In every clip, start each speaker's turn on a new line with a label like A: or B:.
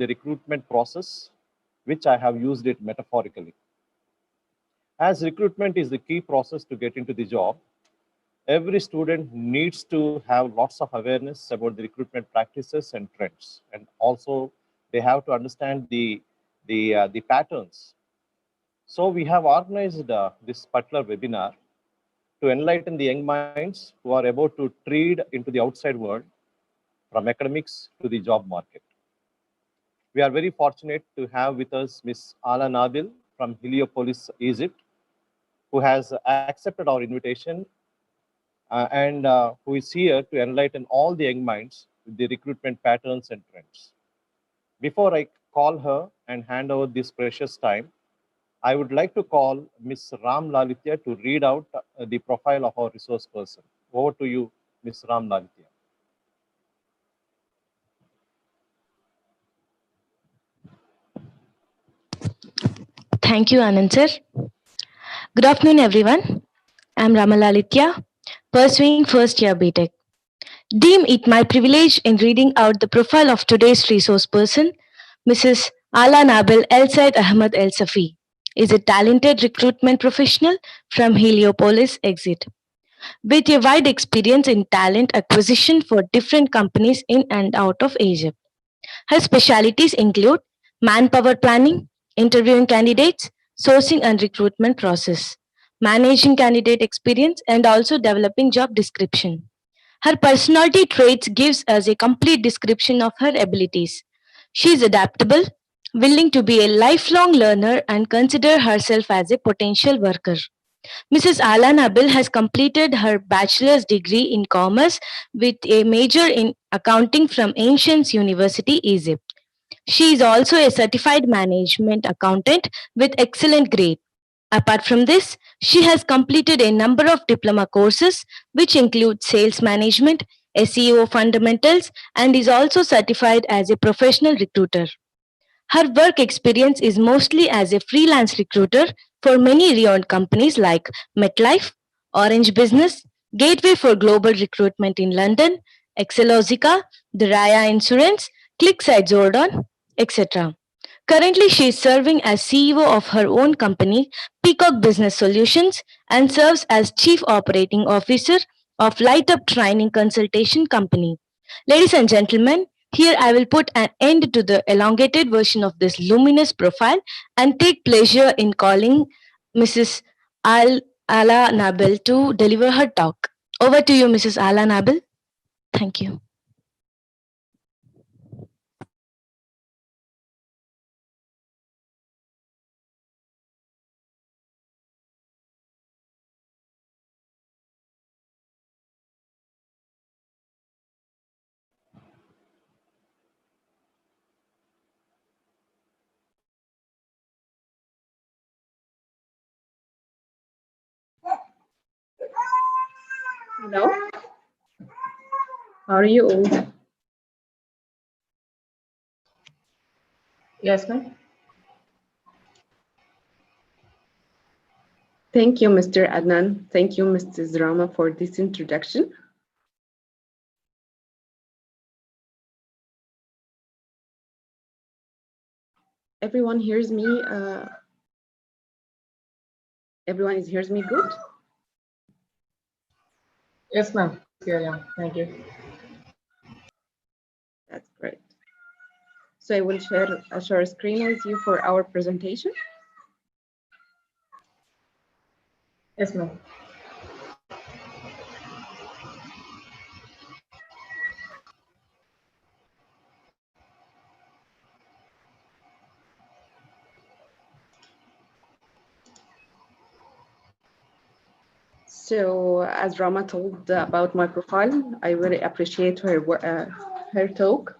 A: the recruitment process, which I have used it metaphorically. As recruitment is the key process to get into the job, every student needs to have lots of awareness about the recruitment practices and trends. And also they have to understand the patterns. So we have organized this particular webinar to enlighten the young minds who are about to tread into the outside world, from academics to the job market. We are very fortunate to have with us Ms. Alaa Nabil from Heliopolis, Egypt, who has accepted our invitation and who is here to enlighten all the young minds with the recruitment patterns and trends. Before I call her and hand over this precious time, I would like to call Ms. Ram Lalitya to read out the profile of our resource person. Over to you, Ms. Ram Lalitya.
B: Thank you, Anand sir. Good afternoon, everyone. I'm Ramalalitya, pursuing first year BTech. Deem it my privilege in reading out the profile of today's resource person, Mrs. Alaa Nabil Elsaid Ahmed Elshafei is a talented recruitment professional from Heliopolis, Exit, with a wide experience in talent acquisition for different companies in and out of Asia. Her specialities include manpower planning, interviewing candidates, sourcing and recruitment process, managing candidate experience, and also developing job description. Her personality traits gives us a complete description of her abilities. She is adaptable, willing to be a lifelong learner, and consider herself as a potential worker. Mrs. Alaa Nabil has completed her bachelor's degree in commerce with a major in accounting from Ancient University, Egypt. She is also a certified management accountant with excellent grade. Apart from this, she has completed a number of diploma courses which include sales management, SEO fundamentals, and is also certified as a professional recruiter. Her work experience is mostly as a freelance recruiter for many renowned companies like MetLife, Orange Business, Gateway for Global Recruitment in London, Excelozica, the Raya Insurance, Clickside Jordan, etc. Currently, she is serving as CEO of her own company, Peacock Business Solutions, and serves as Chief Operating Officer of LightUP Training Consultation Company. Ladies and gentlemen, here I will put an end to the elongated version of this luminous profile and take pleasure in calling Mrs. Alaa Nabil to deliver her talk. Over to you, Mrs. Alaa Nabil. Thank you.
C: Hello. How are you all? Yes, ma'am. Thank you, Mr. Adnan. Thank you, Mrs. Rama, for this introduction. Everyone hears me? Everyone hears me good?
D: Yes, ma'am. Yeah, thank you.
C: That's great. So I will share a screen with you for our presentation.
D: Yes, ma'am.
C: So as Rama told about my profile, I really appreciate her talk.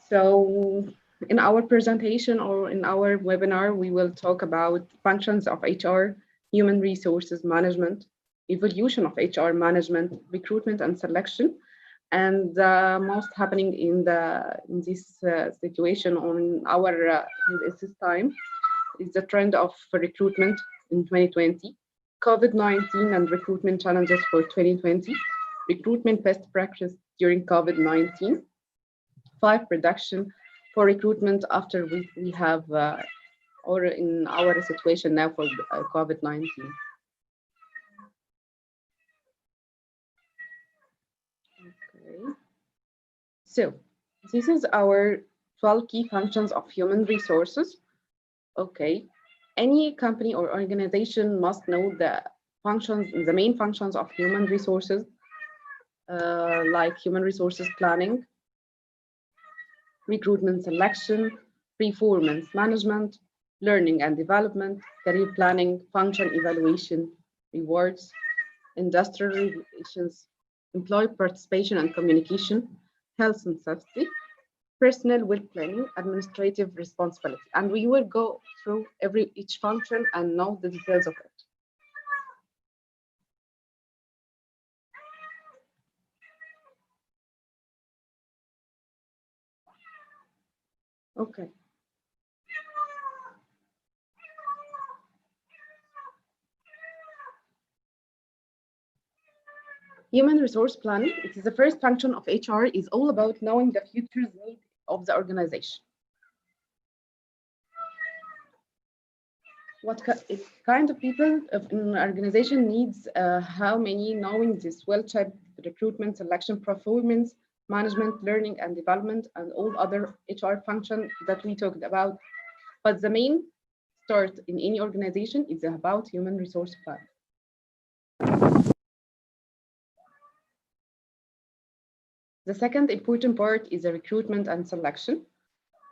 C: So in our presentation or in our webinar, we will talk about functions of HR, human resources management, evolution of HR management, recruitment and selection, and most happening in this situation on in this time is the trend of recruitment in 2020, COVID-19 and recruitment challenges for 2020, recruitment best during COVID-19. 5, production for recruitment after we have, or in our situation now for COVID-19. Okay. So this is our 12 key functions of human resources. Okay. Any company or organization must know the functions, the main functions of human resources, like human resources planning, recruitment selection, performance management, learning and development, career planning, function evaluation, rewards, industrial relations, employee participation and communication, health and safety, personal well planning, administrative responsibility. And we will go through each function and know the details of it. Okay. Human resource planning, it is the first function of HR, is all about knowing the future needs of the organization. What kind of people of an organization needs, how many, knowing this well-checked recruitment, selection, performance, management, learning and development, and all other HR functions that we talked about. But the main start in any organization is about human resource planning. The second important part is the recruitment and selection.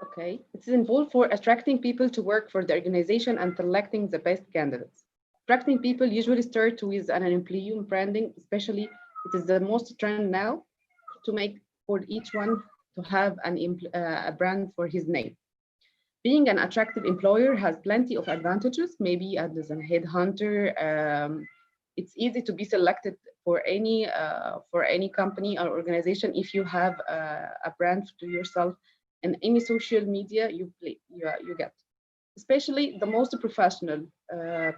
C: Okay, it is involved for attracting people to work for the organization and selecting the best candidates. Attracting people usually start with an employee branding, especially it is the most trend now to make for each one to have a brand for his name. Being an attractive employer has plenty of advantages. Maybe as a headhunter, it's easy to be selected for any company or organization if you have a brand to yourself, and any social media you get. Especially the most professional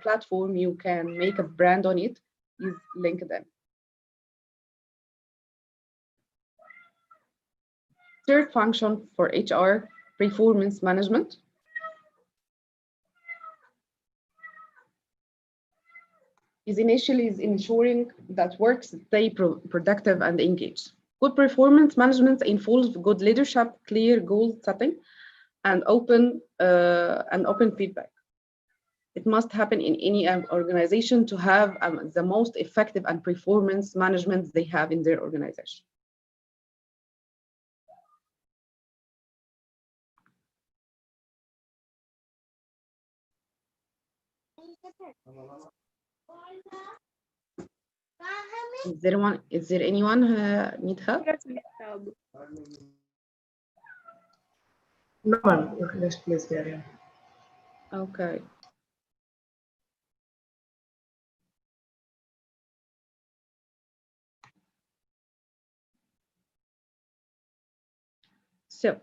C: platform you can make a brand on it is LinkedIn. Third function for HR, performance management. Is ensuring that works stay productive and engaged. Good performance management involves good leadership, clear goal setting, and open feedback. It must happen in any organization to have the most effective and performance management they have in their organization. Is there anyone need help?
D: No one, let's please carry on.
C: Okay. So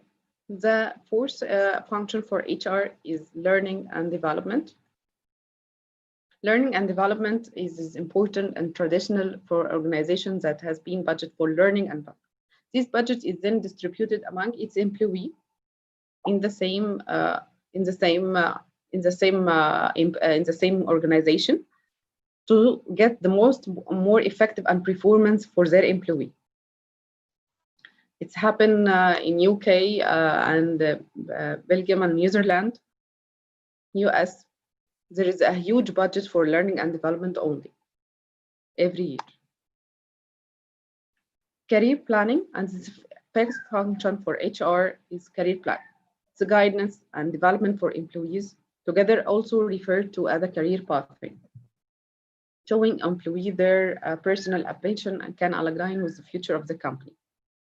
C: the fourth function for HR is learning and development. Learning and development is important and traditional for organizations that has been budget for learning and development. This budget is then distributed among its employees in the same organization to get the more effective and performance for their employee. It's happened in UK and Belgium and New Zealand, US. There is a huge budget for learning and development only every year. Career planning, and the first function for HR is career planning. It's the guidance and development for employees, together also referred to as a career pathway, showing employees their personal ambition and can align with the future of the company.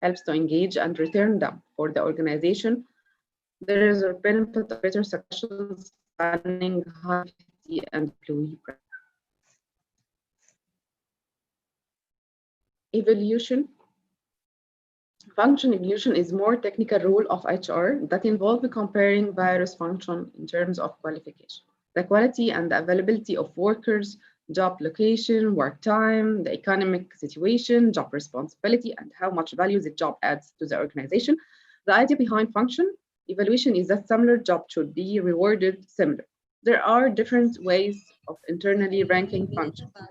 C: Helps to engage and return them for the organization. There is a benefit of better successions, planning, high efficiency, and employee practice. Evaluation. Function evaluation is more technical role of HR that involves comparing various functions in terms of qualification, the quality and the availability of workers, job location, work time, the economic situation, job responsibility, and how much value the job adds to the organization. The idea behind function evaluation is that similar job should be rewarded similar. There are different ways of internally ranking functions. Uh,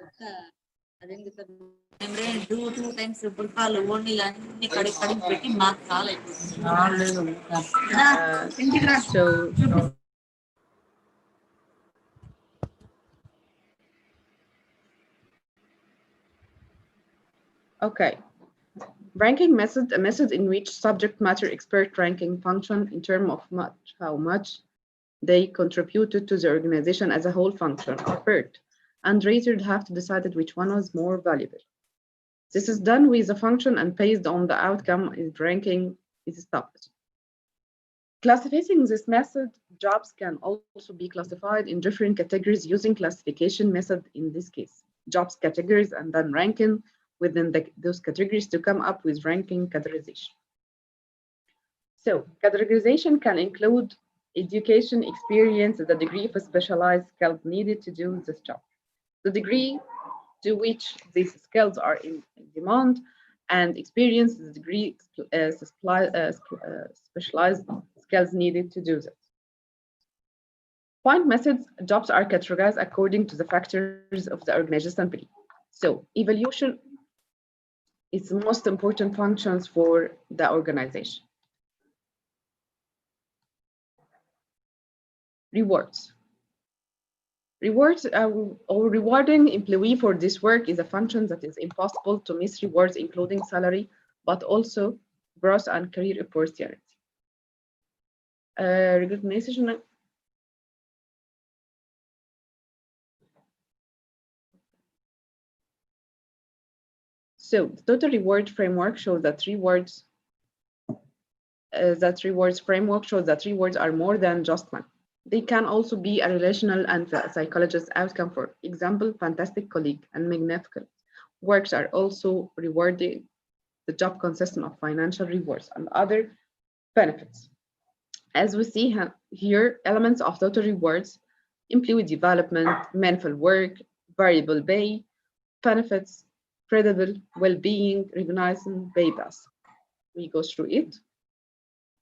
C: so, okay. Ranking method, a method in which subject matter expert ranking function in terms of how much they contributed to the organization as a whole function or part, and raters have to decide which one was more valuable. This is done with a function and based on the outcome is ranking is established. Classifying this method, jobs can also be classified in different categories using classification method in this case. Jobs categories and then ranking within those categories to come up with ranking categorization. So categorization can include education, experience, the degree of specialized skills needed to do this job, the degree to which these skills are in demand, and experience, the degree specialized skills needed to do this. Point methods, jobs are categorized according to the factors of the organization belief. So evaluation is the most important functions for the organization. Rewards. Rewards or rewarding employee for this work is a function that is impossible to miss rewards, including salary, but also growth and career opportunity. Recognition. So the total reward framework shows that rewards framework shows that rewards are more than just money. They can also be a relational and psychologist outcome. For example, fantastic colleague and magnificent works are also rewarding. The job consists of financial rewards and other benefits. As we see here, elements of total rewards employee development, meaningful work, variable pay, benefits, credible, well-being, recognizing pay pass. We go through it.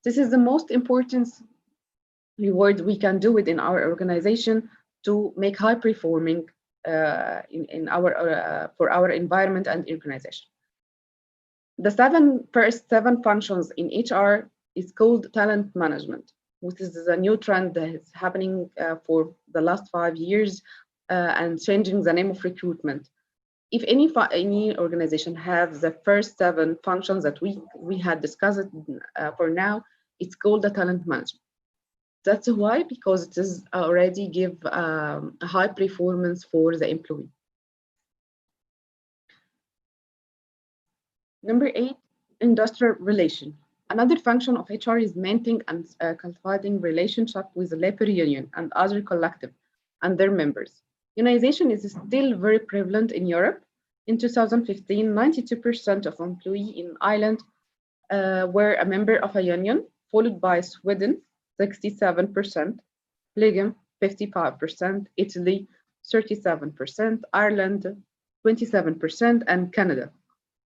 C: This is the most important reward we can do within our organization to make high performing for our environment and organization. The first seven functions in HR is called talent management, which is a new trend that is happening for the last 5 years and changing the name of recruitment. If any organization have the first 7 functions that we had discussed for now, it's called the talent management. That's why, because it is already give a high performance for the employee. Number 8, industrial relation. Another function of HR is maintaining and cultivating relationship with the labor union and other collective and their members. Unionization is still very prevalent in Europe. In 2015, 92% of employees in Ireland were a member of a union, followed by Sweden, 67%, Belgium, 55%, Italy, 37%, Ireland, 27%, and Canada,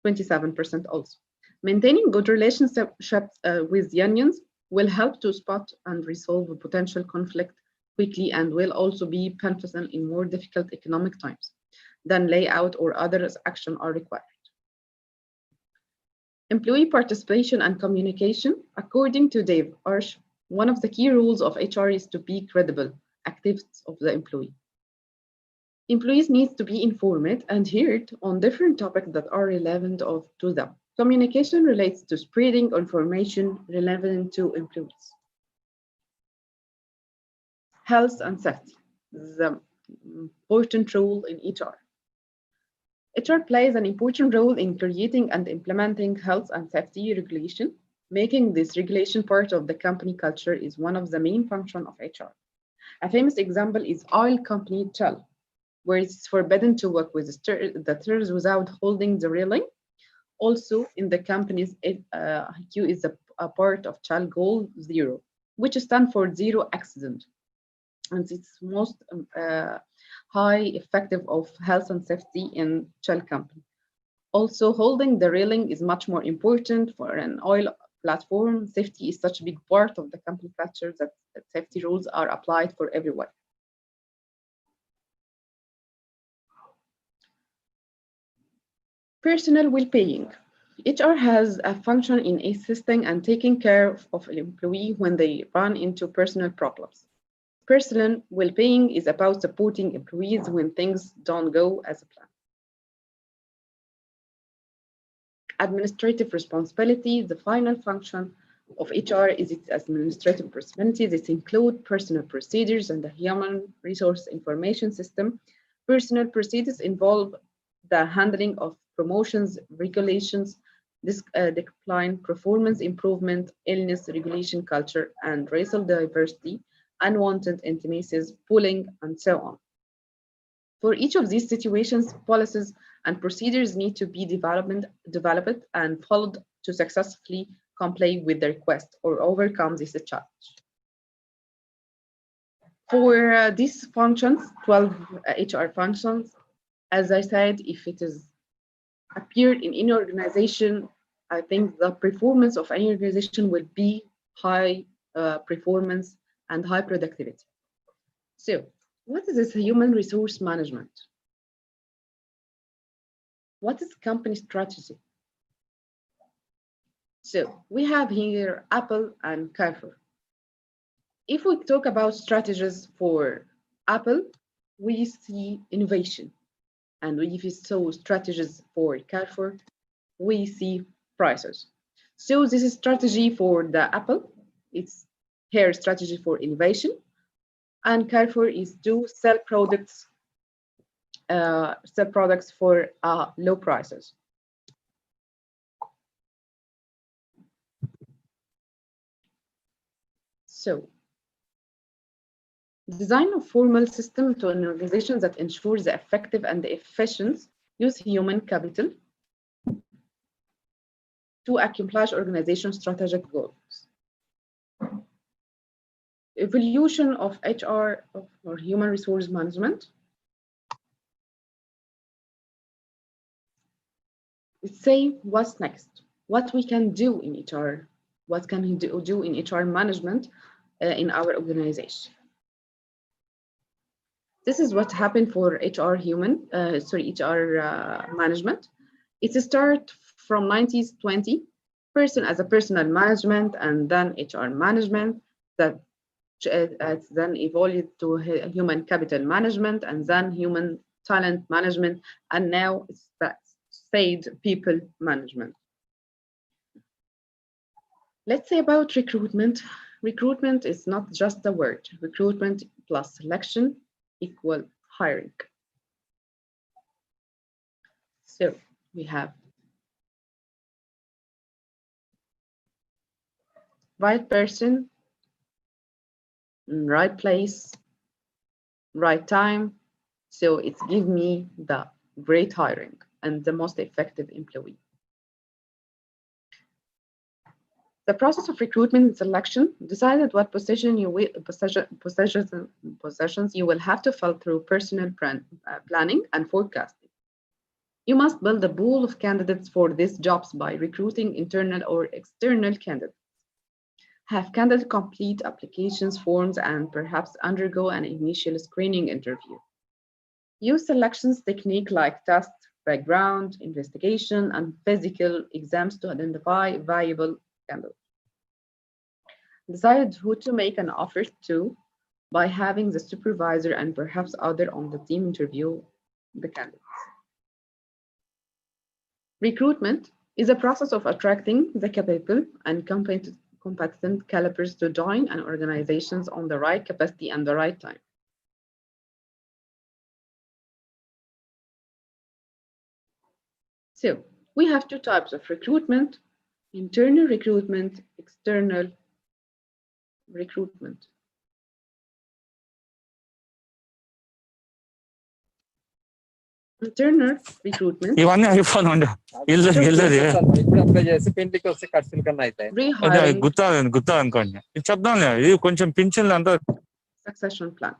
C: 27% also. Maintaining good relationships with unions will help to spot and resolve a potential conflict quickly and will also be beneficial in more difficult economic times than layout or other action are required. Employee participation and communication. According to Dave Arsh, one of the key rules of HR is to be credible activists of the employee. Employees need to be informed and heard on different topics that are relevant to them. Communication relates to spreading information relevant to employees. Health and safety, the important role in HR. HR plays an important role in creating and implementing health and safety regulation. Making this regulation part of the company culture is one of the main functions of HR. A famous example is oil company Shell, where it's forbidden to work with the stairs without holding the railing. Also, in the company's IQ is a part of Shell Goal Zero, which stands for zero accident. and it's most high effective of health and safety in shell company. Also, holding the railing is much more important for an oil platform. Safety is such a big part of the company culture that safety rules are applied for everyone. Personal well-being. HR has a function in assisting and taking care of an employee when they run into personal problems. Personal well-being is about supporting employees when things don't go as planned. Administrative responsibility, the final function of HR is its administrative responsibilities. This include personal procedures and the human resource information system. Personal procedures involve the handling of promotions, regulations, decline, performance improvement, illness regulation culture, and racial diversity, unwanted intimacies, bullying, and so on. For each of these situations, policies and procedures need to be developed and followed to successfully comply with the request or overcome this challenge. For these functions, 12 HR functions, as I said, if it is appeared in any organization, I think the performance of any organization will be high performance and high productivity. So, what is this human resource management? What is company strategy? So we have here Apple and Carrefour. If we talk about strategies for Apple, we see innovation. And if we saw strategies for Carrefour, we see prices. So this is strategy for the Apple. It's here strategy for innovation. And Carrefour is to sell products for low prices. So, design a formal system to an organization that ensures the effective and the efficient use human capital to accomplish organization strategic goals. Evolution of HR or human resource management. Let's say what's next, what we can do in HR, what can we do in HR management in our organization. This is what happened for HR management. It's a start from 1920, person as a personal management, and then HR management that then evolved to human capital management, and then human talent management, and now it's said people management. Let's say about recruitment. Recruitment is not just a word. Recruitment plus selection equal hiring. So we have right person, right place, right time. So it's give me the great hiring and the most effective employee. The process of recruitment and selection decided what positions you will have to fill through personal planning and forecasting. You must build a pool of candidates for these jobs by recruiting internal or external candidates. Have candidates complete applications forms and perhaps undergo an initial screening interview. Use selections technique like test, background, investigation, and physical exams to identify viable candidates. Decide who to make an offer to by having the supervisor and perhaps other on the team interview the candidates. Recruitment is a process of attracting the capable and competent calibers to join an organization on the right capacity and the right time. So we have two types of recruitment: internal recruitment, external recruitment. Internal recruitment.
E: ఇవన్నీ అయిపోను ఇప్పుడు apply చేసి పెళ్లికి వస్తే ఖర్చుల కన్నా అయితే
C: Rehiring.
E: గుర్తా అనుకోండి ఇది చెప్దాంలే ఇది కొంచెం పింఛన్లు అంతా
C: Succession plan.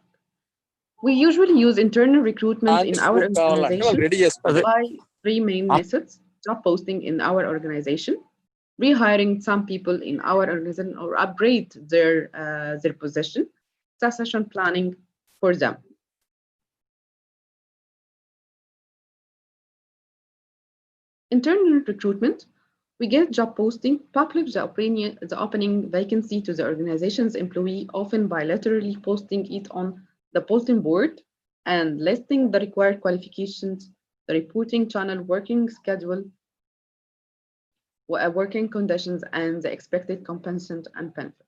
C: We usually use internal recruitment in our organization by three main methods: job posting in our organization, rehiring some people in our organization or upgrade their position, succession planning for them. Internal recruitment, we get job posting, publish the opening vacancy to the organization's employee, often by literally posting it on the posting board and listing the required qualifications, the reporting channel, working schedule, working conditions, and the expected compensation and benefit.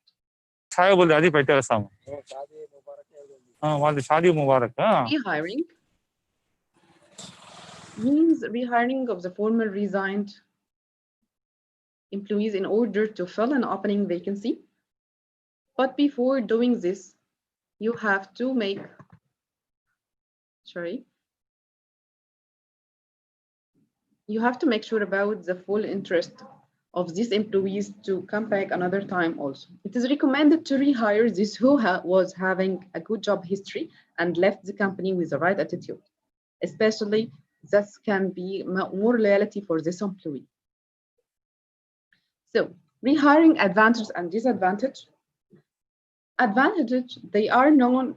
C: Rehiring means rehiring of the former resigned employees in order to fill an opening vacancy. But before doing this, you have to make, you have to make sure about the full interest of these employees to come back another time also. It is recommended to rehire this who was having a good job history and left the company with the right attitude. Especially, this can be more loyalty for this employee. So, rehiring advantage and disadvantage. Advantage, they are known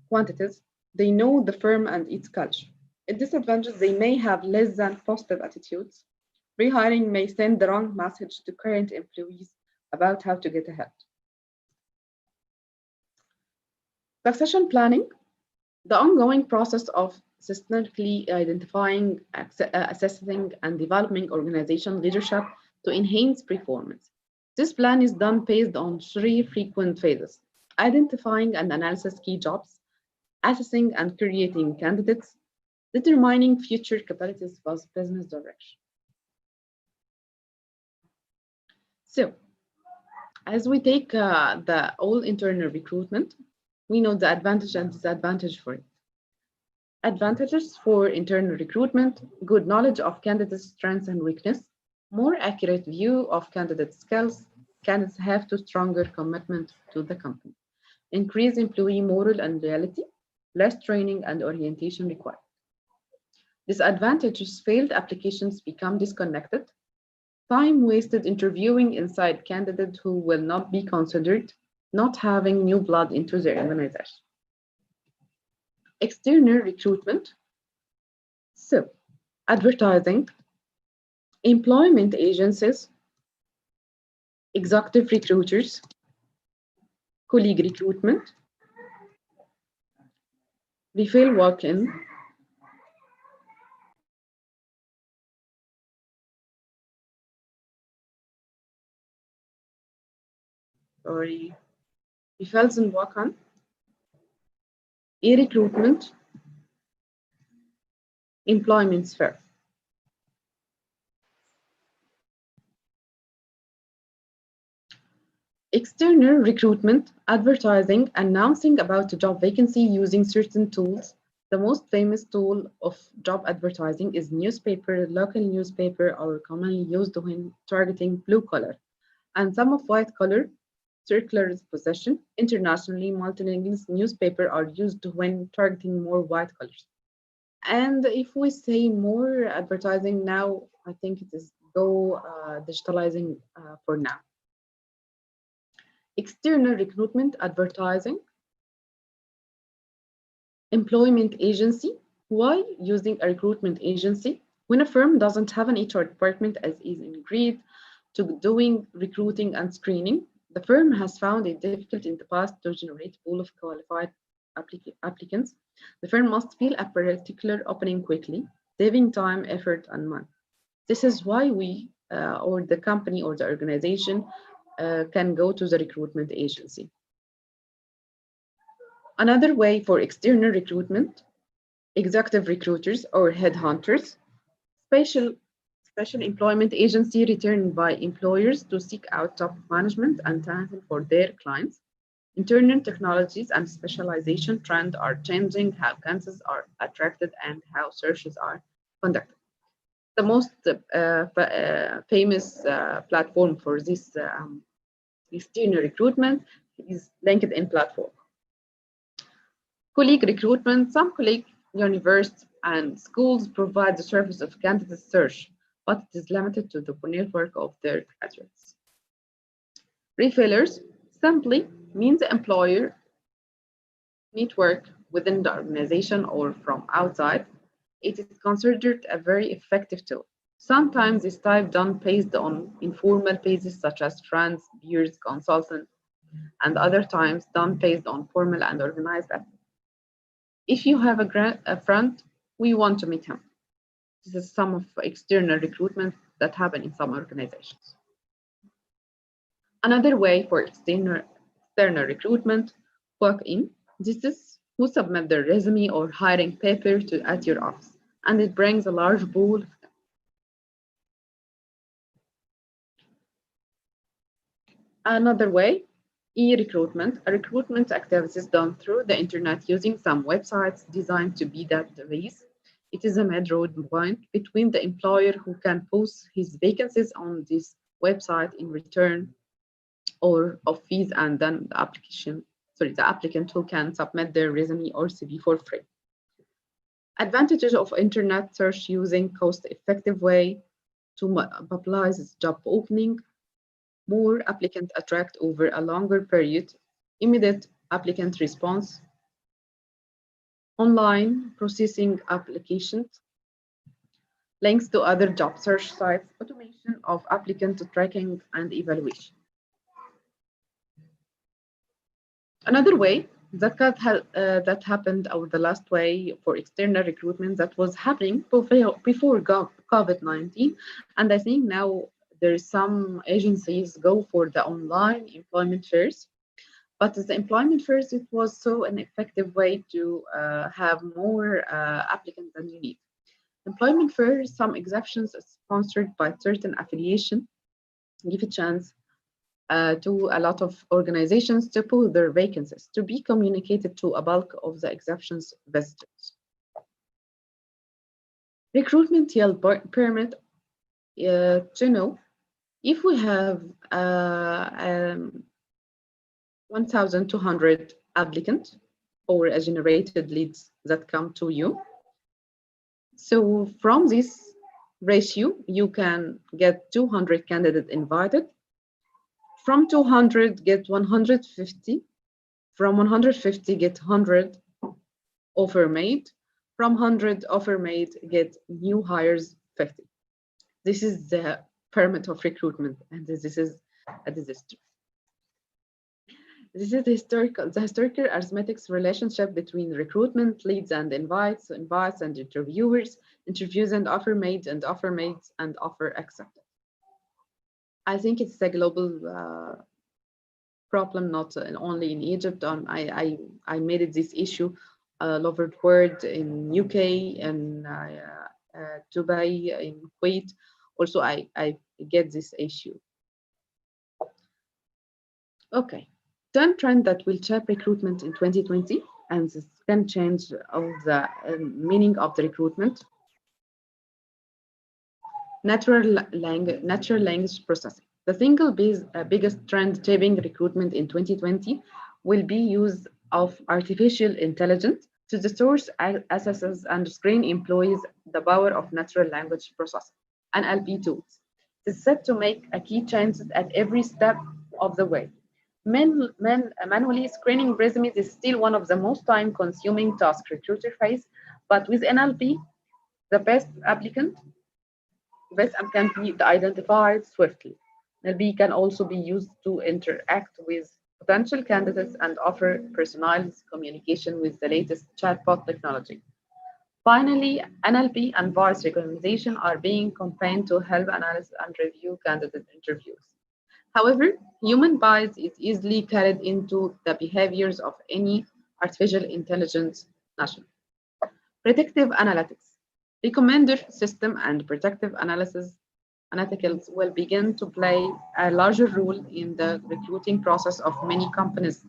C: quantities. They know the firm and its culture. A disadvantage, they may have less than positive attitudes. Rehiring may send the wrong message to current employees about how to get ahead. Succession planning, the ongoing process of systematically identifying, assessing, and developing organization leadership to enhance performance. This plan is done based on three frequent phases: identifying and analyzing key jobs, assessing and creating candidates, determining future capabilities plus business direction. So, as we take the all internal recruitment, we know the advantage and disadvantage for it. Advantages for internal recruitment: good knowledge of candidates' strengths and weakness, more accurate view of candidate skills, candidates have to stronger commitment to the company, increase employee morale and loyalty, less training and orientation required. Disadvantages: failed applications become disconnected, time wasted interviewing inside candidates who will not be considered, not having new blood into their organization. External recruitment. So, advertising, employment agencies, executive recruiters, colleague recruitment, refill walk-in, refills and walk-on, e-recruitment, employment sphere. External recruitment, advertising, announcing about a job vacancy using certain tools. The most famous tool of job advertising is newspaper, local newspaper, or commonly used when targeting blue collar, and some of white collar, circular position. Internationally, multilingual newspaper are used when targeting more white collars. And if we say more advertising now, I think it is go digitalizing for now. External recruitment, advertising, employment agency. Why using a recruitment agency? When a firm doesn't have an HR department as is agreed to doing recruiting and screening, the firm has found it difficult in the past to generate a pool of qualified applicants. The firm must fill a particular opening quickly, saving time, effort, and money. This is why we, or the company or the organization, can go to the recruitment agency. Another way for external recruitment, executive recruiters or headhunters, special employment agency returned by employers to seek out top management and talent for their clients. Internal technologies and specialization trends are changing how candidates are attracted and how searches are conducted. The most famous platform for this external recruitment is LinkedIn platform. Colleague recruitment. Some colleague universities and schools provide the service of candidate search, but it is limited to the network of their graduates. Refillers simply means the employer network within the organization or from outside. It is considered a very effective tool. Sometimes this type done based on informal basis such as friends, peers, consultants, and other times done based on formal and organized efforts. If you have a friend, we want to meet him. This is some of external recruitment that happen in some organizations. Another way for external recruitment, walk-in. This is who submit their resume or hiring paper at your office, and it brings a large pool. Another way, e-recruitment. A recruitment activities done through the internet using some websites designed to be database. It is a mid-road point between the employer who can post his vacancies on this website in return or of fees, and then the applicant who can submit their resume or CV for free. Advantages of internet search using cost-effective way to mobilize job opening, more applicant attract over a longer period, immediate applicant response, online processing applications, links to other job search sites, automation of applicant tracking and evaluation. Another way that happened, or the last way for external recruitment that was happening before COVID-19, and I think now there is some agencies go for the online employment fairs, but the employment fairs, it was so an effective way to have more applicants than you need. Employment fairs, some exceptions sponsored by certain affiliation, give a chance to a lot of organizations to post their vacancies to be communicated to a bulk of the exceptions visitors. Recruitment yield permit to know if we have 1,200 applicants or generated leads that come to you. So from this ratio, you can get 200 candidates invited. From 200, get 150. From 150, get 100 offer made. From 100 offer made, get new hires 50. This is the permit of recruitment, and this is a disaster. This is the historical arithmetic relationship between recruitment, leads and invites and interviewers, interviews and offer made, and offer made and offer accepted. I think it's a global problem, not only in Egypt. I made it this issue all over the world, in UK, in Dubai, in Kuwait. Also, I get this issue. Okay, 10 trend that will shape recruitment in 2020, and this can change of the meaning of the recruitment. Natural language processing. The single biggest trend shaping recruitment in 2020 will be use of artificial intelligence to the source, assesses, and screen employees the power of natural language processing, NLP tools. It is set to make a key change at every step of the way. Manually screening resumes is still one of the most time-consuming tasks recruiters face, but with NLP, the best applicant can be identified swiftly. NLP can also be used to interact with potential candidates and offer personalized communication with the latest chatbot technology. Finally, NLP and voice recognition are being combined to help analyze and review candidate interviews. However, human bias is easily carried into the behaviors of any artificial intelligence machine. Predictive analytics. Recommender system and predictive analyticals will begin to play a larger role in the recruiting process of many companies.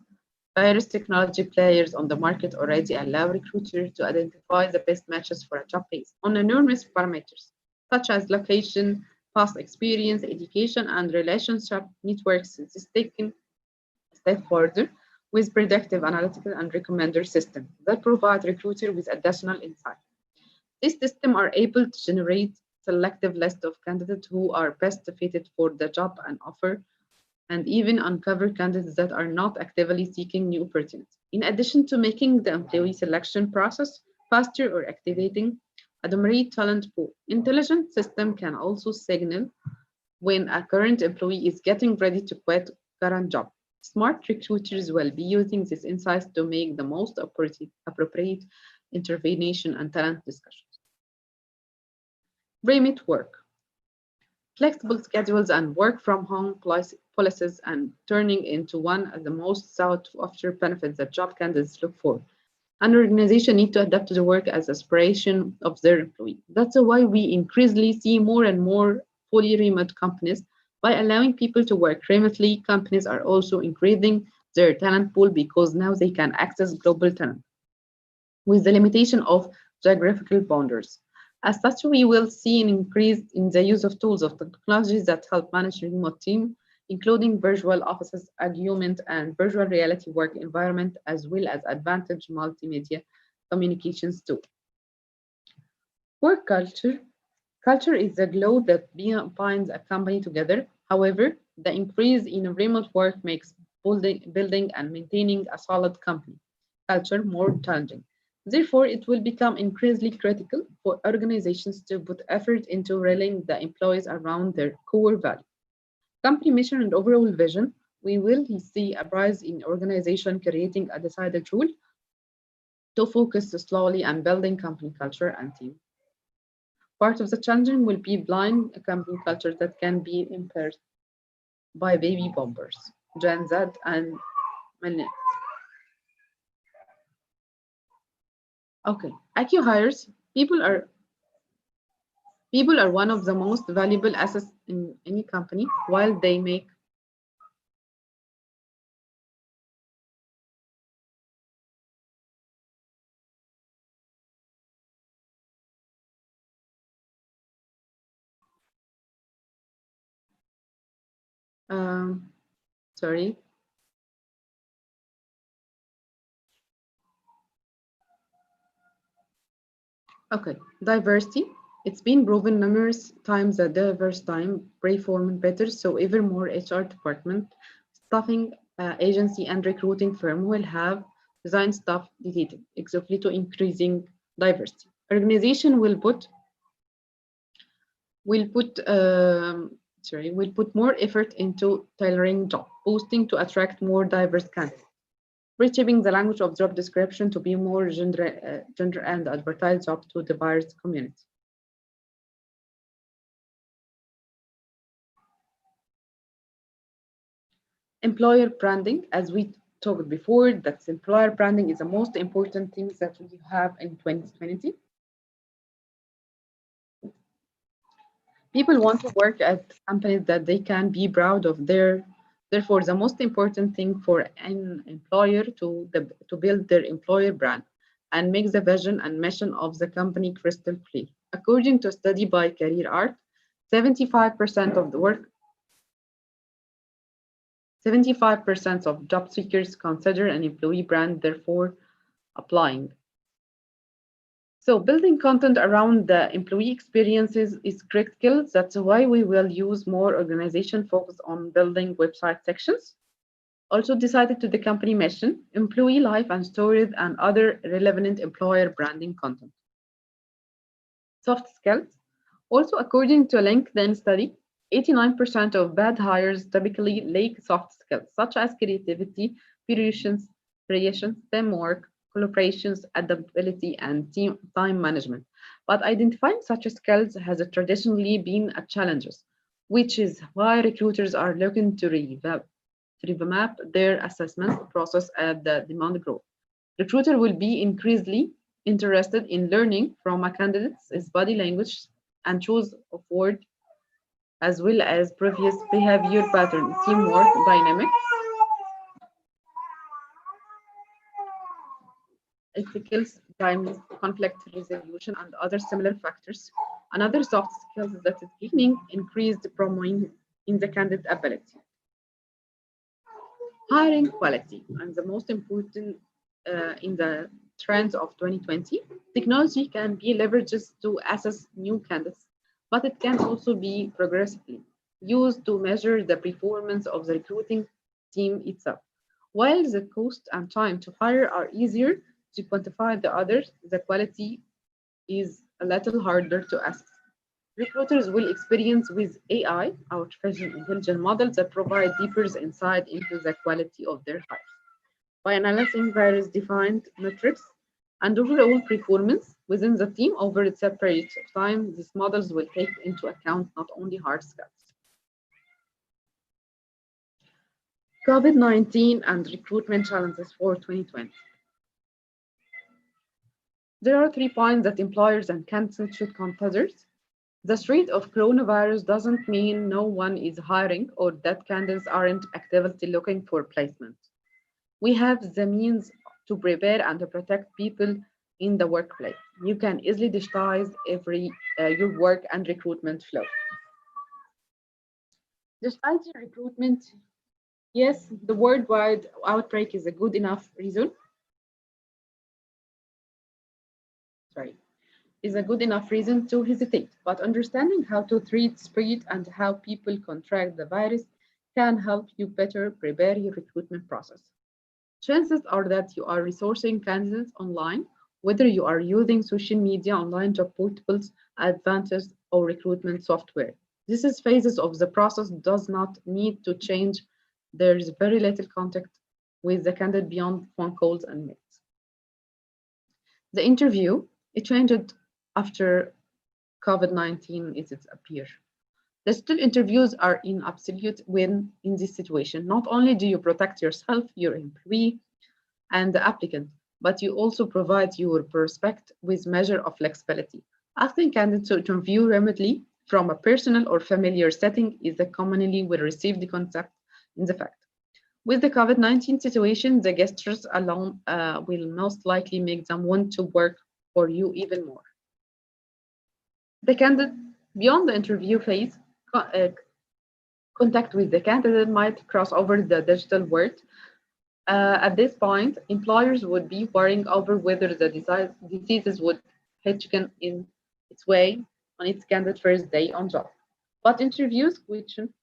C: Various technology players on the market already allow recruiters to identify the best matches for a job based on enormous parameters, such as location, past experience, education, and relationship networks. This is taken a step further with predictive analytical and recommender systems that provide recruiter with additional insight. These systems are able to generate selective list of candidates who are best fitted for the job and offer, and even uncover candidates that are not actively seeking new opportunities. In addition to making the employee selection process faster or activating a dominant talent pool, intelligent system can also signal when a current employee is getting ready to quit current job. Smart recruiters will be using these insights to make the most appropriate intervention and talent discussions. Remote work. Flexible schedules and work from home policies and turning into one of the most sought after benefits that job candidates look for. An organization need to adapt to the work as aspiration of their employee. That's why we increasingly see more and more fully remote companies. By allowing people to work remotely, companies are also increasing their talent pool because now they can access global talent with the limitation of geographical boundaries. As such, we will see an increase in the use of tools of technologies that help manage remote team, including virtual offices, augmented and virtual reality work environment, as well as advanced multimedia communications tools. Work culture. Culture is the glue that binds a company together. However, the increase in remote work makes building and maintaining a solid company culture more challenging. Therefore, it will become increasingly critical for organizations to put effort into rallying the employees around their core value. Company mission and overall vision, we will see a rise in organization creating a decided rule to focus slowly on building company culture and team. Part of the challenge will be blind company culture that can be impaired by baby boomers, Gen Z, and millennials. Okay, IQ hires. People are one of the most valuable assets in any company. While they make um, sorry. Okay, diversity. It's been proven numerous times that diverse time perform better, so even more HR department, staffing agency, and recruiting firm will have design staff dedicated exactly to increasing diversity. Organization will put will put more effort into tailoring job posting to attract more diverse candidates, reshaping the language of job description to be more gender and advertise job to the diverse community. Employer branding, as we talked before, that employer branding is the most important thing that we have in 2020. People want to work at companies that they can be proud of therefore the most important thing for an employer to build their employer brand and make the vision and mission of the company crystal clear. According to a study by Career Art, 75% of the work 75% of job seekers consider an employee brand therefore applying. So building content around the employee experiences is critical. That's why we will use more organization focus on building website sections. Also decided to the company mission, employee life and stories, and other relevant employer branding content. Soft skills. Also, according to a LinkedIn study, 89% of bad hires typically lack soft skills, such as creativity, patience, teamwork, collaborations, adaptability, and time management. But identifying such skills has traditionally been a challenge, which is why recruiters are looking to revamp their assessment process as the demand grows. Recruiter will be increasingly interested in learning from a candidate's body language and choice of word, as well as previous behavior pattern, teamwork dynamics, ethical time, conflict resolution, and other similar factors. Another soft skills that is gaining increased prominence in the candidate ability. Hiring quality, and the most important in the trends of 2020, technology can be leveraged to assess new candidates, but it can also be progressively used to measure the performance of the recruiting team itself. While the cost and time to hire are easier to quantify the others, the quality is a little harder to assess. Recruiters will experience with AI, artificial intelligence models that provide deeper insight into the quality of their hires. By analyzing various defined metrics and overall performance within the team over a separate time, these models will take into account not only hard skills. COVID-19 and recruitment challenges for 2020. There are 3 points that employers and candidates should consider. The threat of coronavirus doesn't mean no one is hiring or that candidates aren't actively looking for placement. We have the means to prepare and to protect people in the workplace. You can easily digitize your work and recruitment flow. Despite the recruitment, yes, the worldwide outbreak is a good enough reason. Is a good enough reason to hesitate, but understanding how to treat spread and how people contract the virus can help you better prepare your recruitment process. Chances are that you are resourcing candidates online, whether you are using social media, online job portals, advances, or recruitment software. This is phases of the process does not need to change. There is very little contact with the candidate beyond phone calls and mails. The interview, it changed after COVID-19 is its appear. The still interviews are in absolute win in this situation. Not only do you protect yourself, your employee, and the applicant, but you also provide your prospect with measure of flexibility. Asking candidates to interview remotely from a personal or familiar setting is a commonly well received concept in the fact. With the COVID-19 situation, the gestures alone will most likely make them want to work for you even more. The candidate, beyond the interview phase, contact with the candidate might cross over the digital world. At this point, employers would be worrying over whether the diseases would hitchkin in its way on its candidate first day on job. But interviews question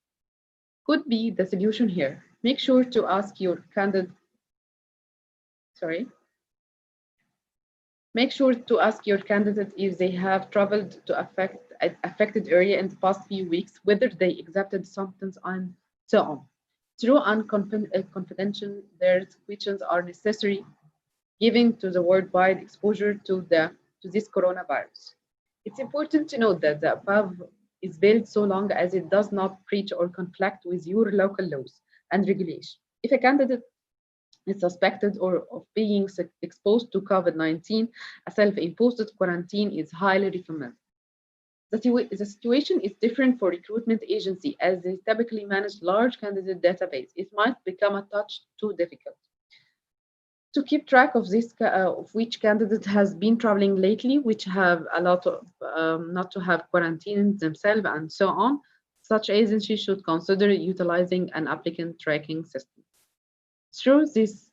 C: could be the solution here. Make sure to ask your candidate, Make sure to ask your candidate if they have traveled to affected area in the past few weeks, whether they accepted symptoms, and so on. True and confidential, their questions are necessary, given to the worldwide exposure to this coronavirus. It's important to note that the above is built so long as it does not breach or conflict with your local laws and regulations. If a candidate is suspected or of being exposed to COVID-19, a self-imposed quarantine is highly recommended. The situation is different for recruitment agency as they typically manage large candidate database. It might become a touch too difficult to keep track of this of which candidate has been traveling lately, which have a lot of not to have quarantined themselves and so on. Such agencies should consider utilizing an applicant tracking system. Through this,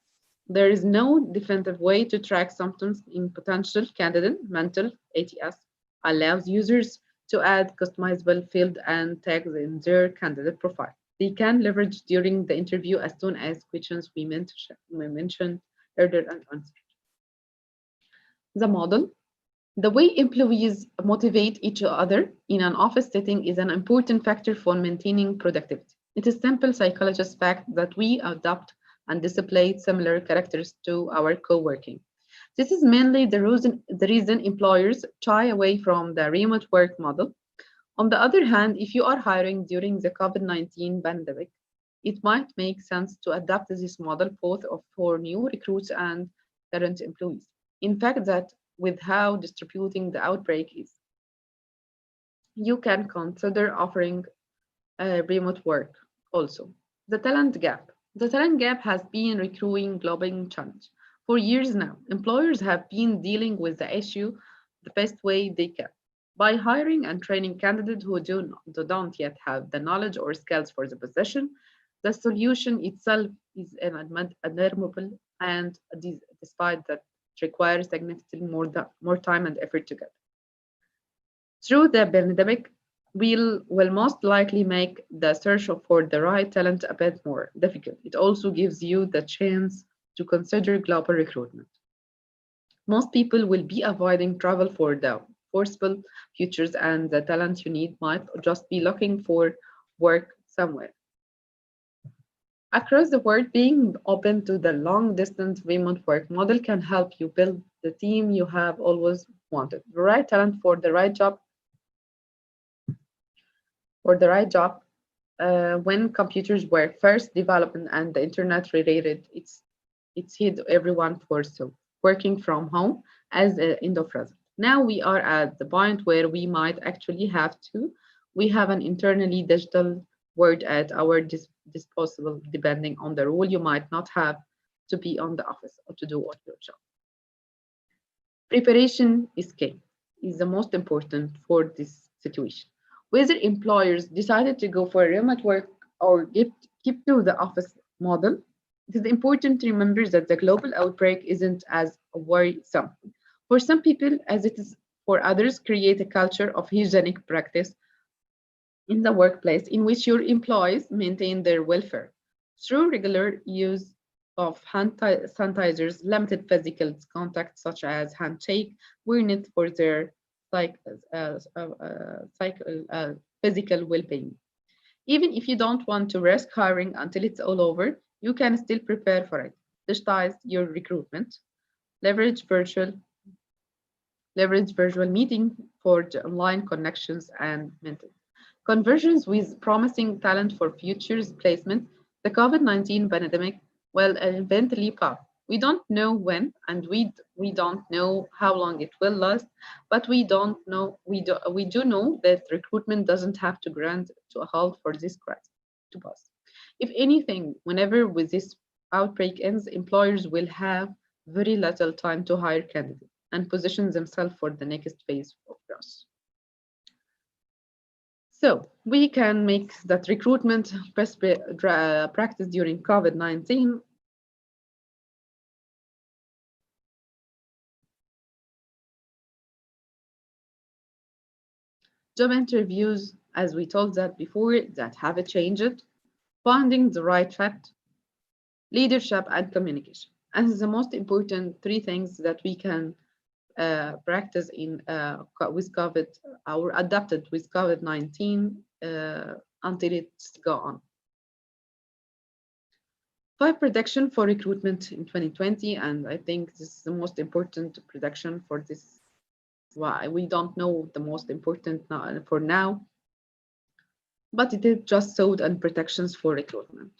C: there is no definitive way to track symptoms in potential candidate. Mental ATS allows users to add customizable field and tags in their candidate profile. They can leverage during the interview as soon as questions we mentioned earlier and answered. The model. The way employees motivate each other in an office setting is an important factor for maintaining productivity. It is simple psychologist fact that we adopt and display similar characters to our co-working. This is mainly the reason employers shy away from the remote work model. On the other hand, if you are hiring during the COVID-19 pandemic, it might make sense to adapt this model both for new recruits and current employees. In fact, that with how distributing the outbreak is, you can consider offering remote work also. The talent gap. The talent gap has been a recurring global challenge. For years now, employers have been dealing with the issue the best way they can by hiring and training candidates who don't yet have the knowledge or skills for the position. The solution itself is admirable, and despite that, it requires significantly more time and effort to get. Through the pandemic, will most likely make the search for the right talent a bit more difficult. It also gives you the chance to consider global recruitment. Most people will be avoiding travel for the foreseeable futures, and the talent you need might just be looking for work somewhere. Across the world, being open to the long-distance remote work model can help you build the team you have always wanted. The right talent for the right job, when computers were first developed and the internet related, it's hit everyone for so working from home as an end of result. Now we are at the point where we might actually have to. We have an internally digital world at our disposal, depending on the role. You might not have to be on the office or to do all your job. Preparation is key, is the most important for this situation. Whether employers decided to go for remote work or keep to the office model, it is important to remember that the global outbreak isn't as worrisome. For some people, as it is for others, create a culture of hygienic practice in the workplace in which your employees maintain their welfare through regular use of hand sanitizers, limited physical contact such as handshake, were needed for their psych, physical well-being. Even if you don't want to risk hiring until it's all over, you can still prepare for it. Digitize your recruitment, leverage virtual meeting for the online connections and mentoring. Conversions with promising talent for futures placement, the COVID-19 pandemic will eventually pass. We don't know when, and we don't know how long it will last, but we do know that recruitment doesn't have to grind to a halt for this crisis to pass. If anything, whenever with this outbreak ends, employers will have very little time to hire candidates and position themselves for the next phase of growth. So we can make that recruitment practice during COVID-19 job interviews, as we told that before, that have changed, finding the right fit, leadership, and communication. And the most important three things that we can practice with COVID or adapted with COVID-19 until it's gone. 5 prediction for recruitment in 2020, and I think this is the most important prediction for this. Why we don't know the most important for now, but it is just sold and protections for recruitment.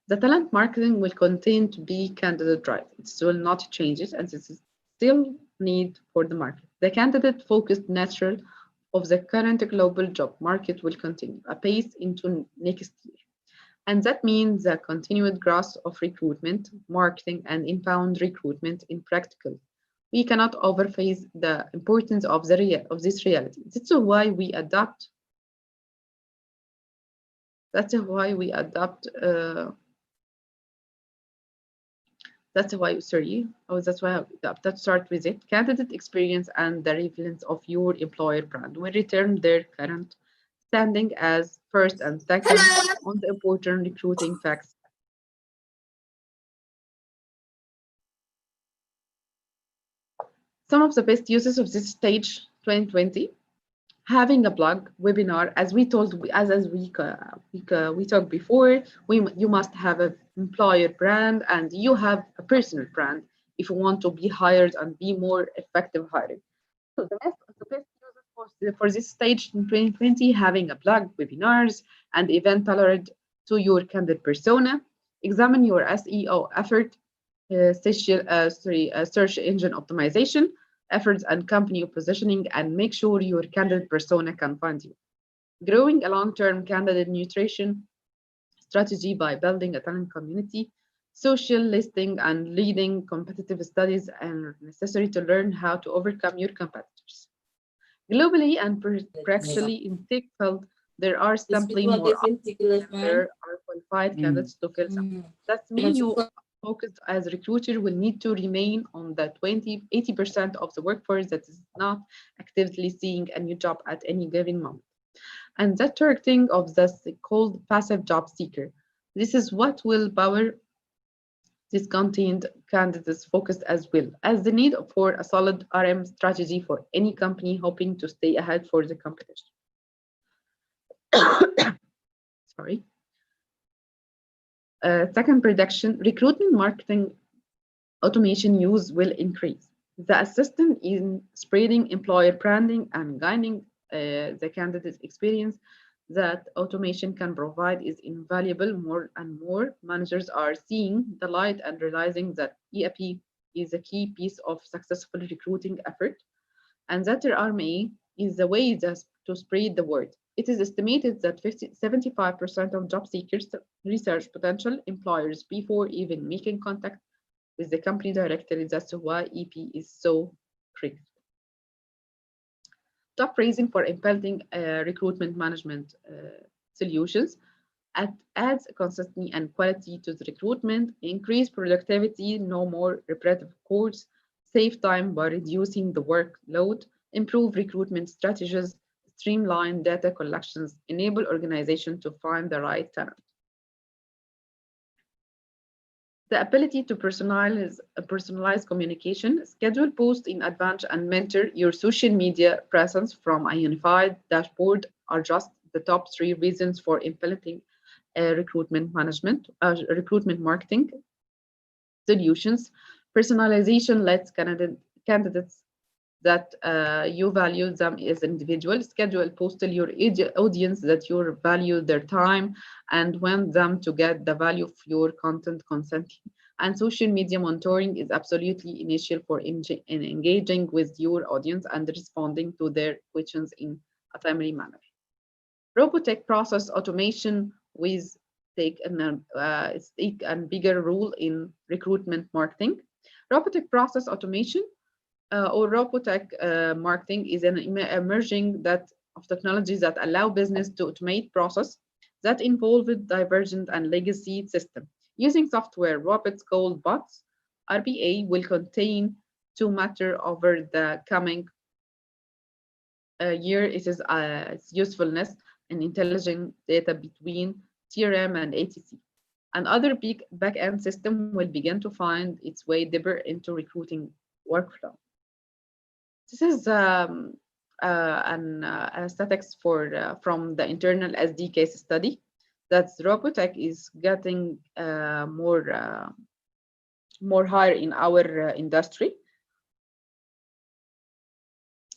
C: The talent marketing will continue to be candidate driven. It will not change it, and this is still need for the market. The candidate focused nature of the current global job market will continue apace into next year. And that means the continued growth of recruitment, marketing, and inbound recruitment in practical. We cannot overface the importance of this reality. That's why we adapt. That's why we adapt. That's why I adapt. Let's start with it. Candidate experience and the relevance of your employer brand will return their current standing as first and second on the important recruiting facts. Some of the best uses of this stage 2020, having a blog webinar, as we told, as we talked before, you must have an employer brand and you have a personal brand if you want to be hired and be more effective hiring. So the best uses for this stage in 2020, having a blog, webinars, and event tailored to your candidate persona. Examine your SEO effort, search engine optimization efforts and company positioning, and make sure your candidate persona can find you. Growing a long-term candidate nutrition strategy by building a talent community, social listening, and leading competitive studies are necessary to learn how to overcome your competitors. Globally and practically in tech field, there are simply more there are qualified candidates to fill some. That means you focused as a recruiter will need to remain on the 80% of the workforce that is not actively seeking a new job at any given moment. And that targeting of the called passive job seeker. This is what will power this content candidates focused as well as the need for a solid RM strategy for any company hoping to stay ahead for the competition. Sorry. Second prediction, recruitment marketing automation use will increase. The assistant in spreading employer branding and guiding the candidate experience that automation can provide is invaluable. More and more managers are seeing the light and realizing that EAP is a key piece of successful recruiting effort, and that RMA is the way to spread the word. It is estimated that 75% of job seekers research potential employers before even making contact with the company directly. That's why EP is so critical. Top raising for implementing recruitment management solutions adds consistency and quality to the recruitment, increase productivity, no more repetitive codes, save time by reducing the workload, improve recruitment strategies, streamline data collections, enable organization to find the right talent. The ability to personalize communication, schedule posts in advance, and mentor your social media presence from a unified dashboard are just the top 3 reasons for implementing recruitment marketing solutions. Personalization lets candidates that you value them as individuals. Schedule post to your audience that you value their time and want them to get the value of your content constantly. And social media monitoring is absolutely essential for engaging with your audience and responding to their questions in a timely manner. Robotic process automation with take a bigger role in recruitment marketing. Robotic process automation or robotic marketing is an emerging of technologies that allow business to automate process that involve divergent and legacy system. Using software robots called bots, RPA will continue to matter over the coming year. It is its usefulness and intelligent data between CRM and ATC. And other big back-end system will begin to find its way deeper into recruiting workflow. This is an statistics from the internal SD case study that robotic is getting more higher in our industry,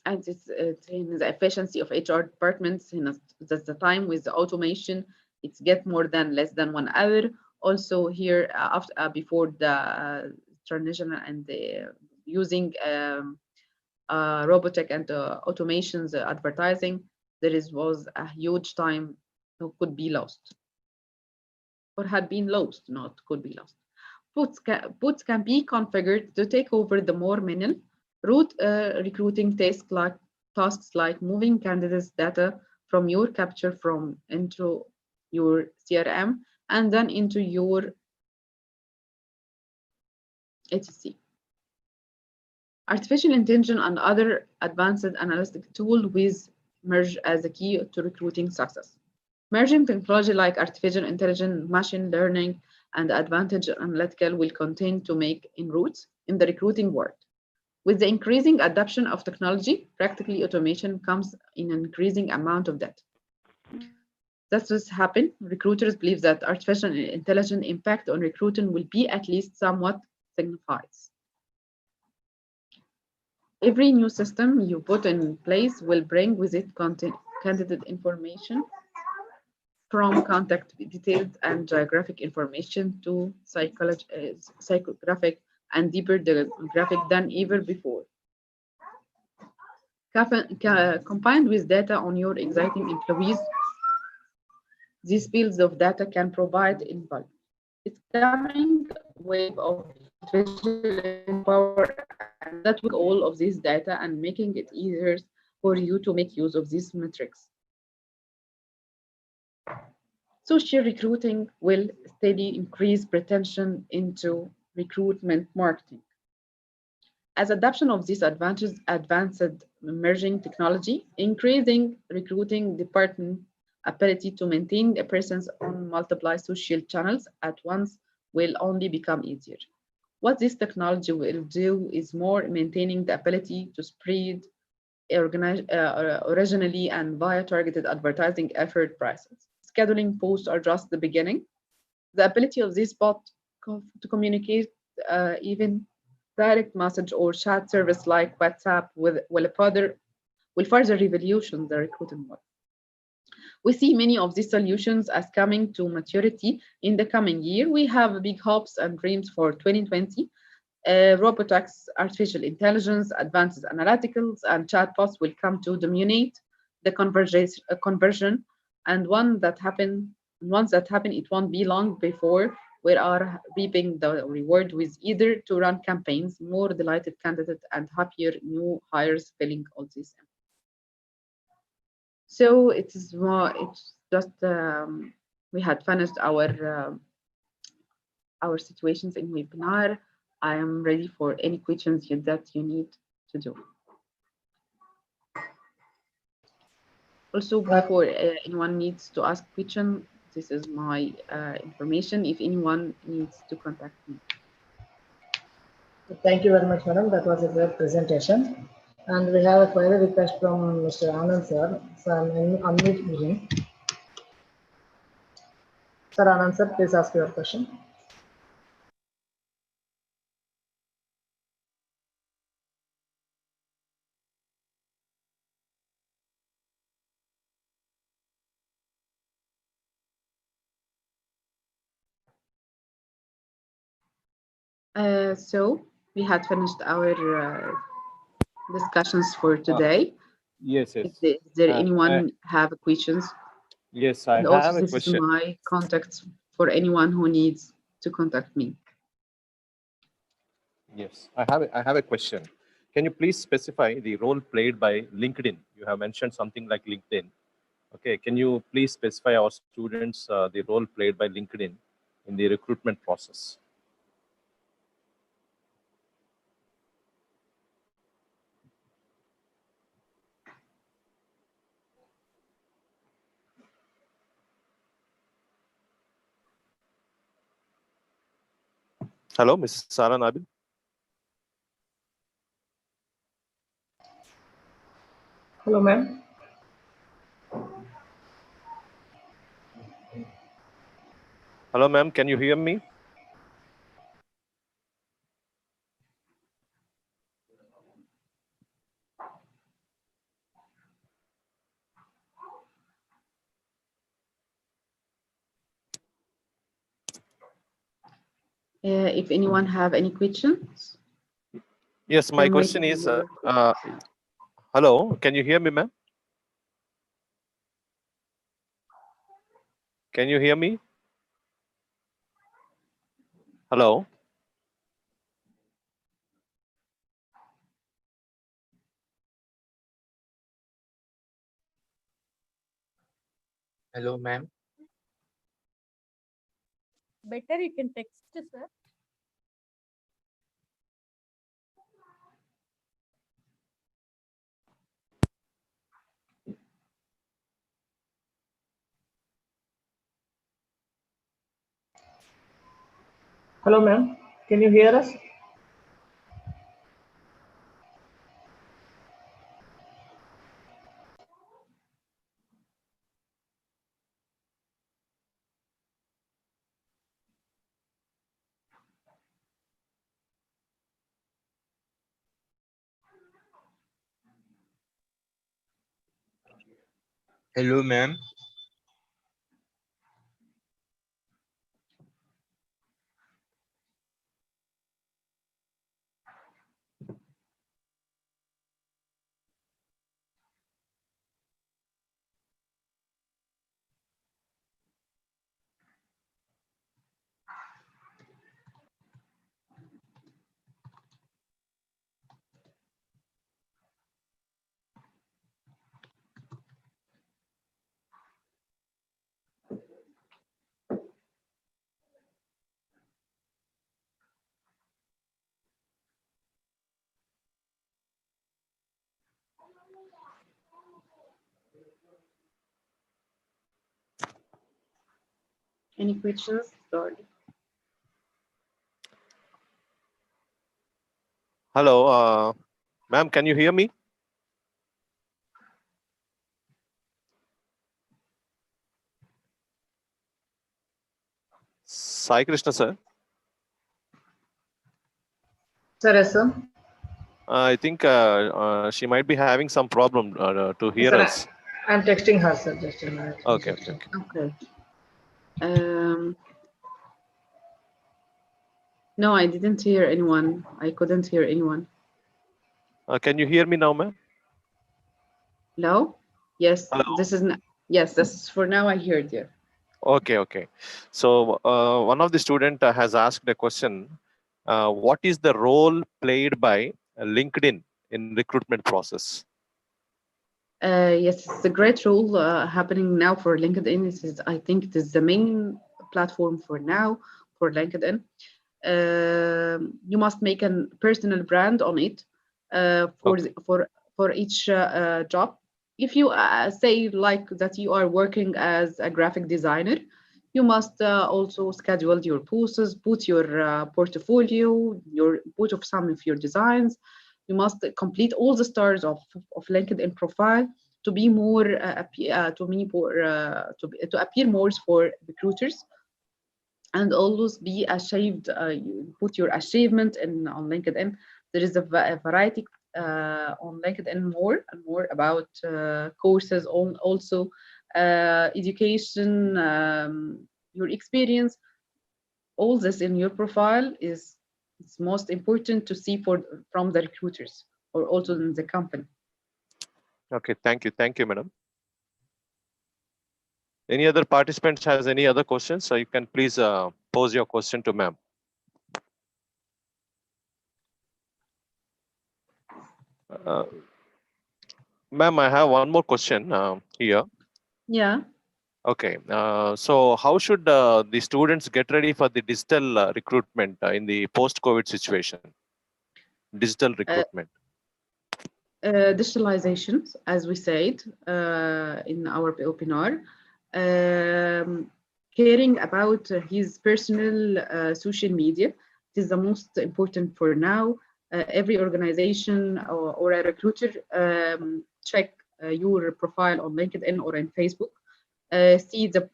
C: and it's in the efficiency of HR departments. That's the time with the automation, it's get more than less than 1 hour. Also here before the transition and using robotic and automations advertising, was a huge time could be lost or had been lost, not could be lost. Bots can be configured to take over the more manual route recruiting tasks like moving candidates data from your capture into your CRM and then into your ATC. Artificial intelligence and other advanced analytic tools with merge as a key to recruiting success. Merging technology like artificial intelligence, machine learning, and advanced analytical will continue to make inroads in the recruiting world. With the increasing adoption of technology, practically automation comes in an increasing amount of data. That's what's happened. Recruiters believe that artificial intelligence impact on recruiting will be at least somewhat signifies. Every new system you put in place will bring with it candidate information, from contact details and geographic information to psychographic and deeper demographic than ever before. Combined with data on your existing employees, these fields of data can provide insight. It's coming wave of artificial power and that with all of this data and making it easier for you to make use of these metrics. Social recruiting will steadily increase retention into recruitment marketing. As adoption of this advanced emerging technology, increasing recruiting department ability to maintain a presence on multiple social channels at once will only become easier. What this technology will do is more maintaining the ability to spread originally and via targeted advertising effort prices. Scheduling posts are just the beginning. The ability of this bot to communicate even direct message or chat service like WhatsApp will further revolution the recruiting model. We see many of these solutions as coming to maturity in the coming year. We have big hopes and dreams for 2020. Robotics, artificial intelligence, advanced analyticals, and chatbots will come to dominate the conversion. And once that happen, it won't be long before we are reaping the reward with either to run campaigns, more delighted candidates, and happier new hires filling all this. So it's just we had finished our situations in webinar. I am ready for any questions that you need to do. Also, before anyone needs to ask question, this is my information. If anyone needs to contact me.
D: Thank you very much, madam. That was a great presentation. And we have a query request from Mr. Anand sir. So I'm unmuting him. Sir Anand sir, please ask your question.
C: So we had finished our discussions for today.
A: Yes, yes.
C: Is there anyone have questions?
A: Yes, I
C: and
A: have
C: also,
A: a
C: this
A: question.
C: is my contacts for anyone who needs to contact me.
A: Yes, I have a question. Can you please specify the role played by LinkedIn? You have mentioned something like LinkedIn. Okay, can you please specify our students the role played by LinkedIn in the recruitment process? Hello, Mrs. Sarah Nabil.
D: Hello, ma'am.
A: Hello, ma'am. Can you hear me?
C: If anyone have any questions?
A: Yes, my question is, hello, can you hear me, ma'am? Can you hear me? Hello?
E: Hello, ma'am.
F: Better you can text, sir.
D: Hello, ma'am. Can you hear us?
E: Hello, ma'am.
C: Any questions? Sorry.
A: Hello, ma'am, can you hear me? Sai Krishna, sir.
D: Sir, yes, sir.
A: I think she might be having some problem to hear
D: Sir,
A: us.
D: I'm texting her, sir. Just a minute.
A: Okay.
C: Okay. No, I didn't hear anyone. I couldn't hear anyone.
A: Can you hear me now, ma'am?
C: Hello? Yes,
A: Hello?
C: this is yes, this is for now. I heard you.
A: Okay. So one of the student has asked a question. What is the role played by LinkedIn in recruitment process?
C: Yes, it's a great role happening now for LinkedIn. I think it is the main platform for now for LinkedIn. You must make a personal brand on it for each job. If you say like that you are working as a graphic designer, you must also schedule your posts, put your portfolio, put of some of your designs. You must complete all the stars of LinkedIn profile to be more to appear more for recruiters, and always be achieved. You put your achievement on LinkedIn. There is a variety on LinkedIn more and more about courses, also education, your experience. All this in your profile is it's most important to see from the recruiters or also in the company.
A: Okay, thank you, madam. Any other participants has any other questions? So you can please pose your question to ma'am. Ma'am, I have one more question here.
C: Yeah.
A: Okay, so how should the students get ready for the digital recruitment in the post-COVID situation? Digital recruitment.
C: Digitalizations, as we said in our webinar, caring about his personal social media is the most important for now. Every organization or a recruiter check your profile on LinkedIn or in Facebook. See the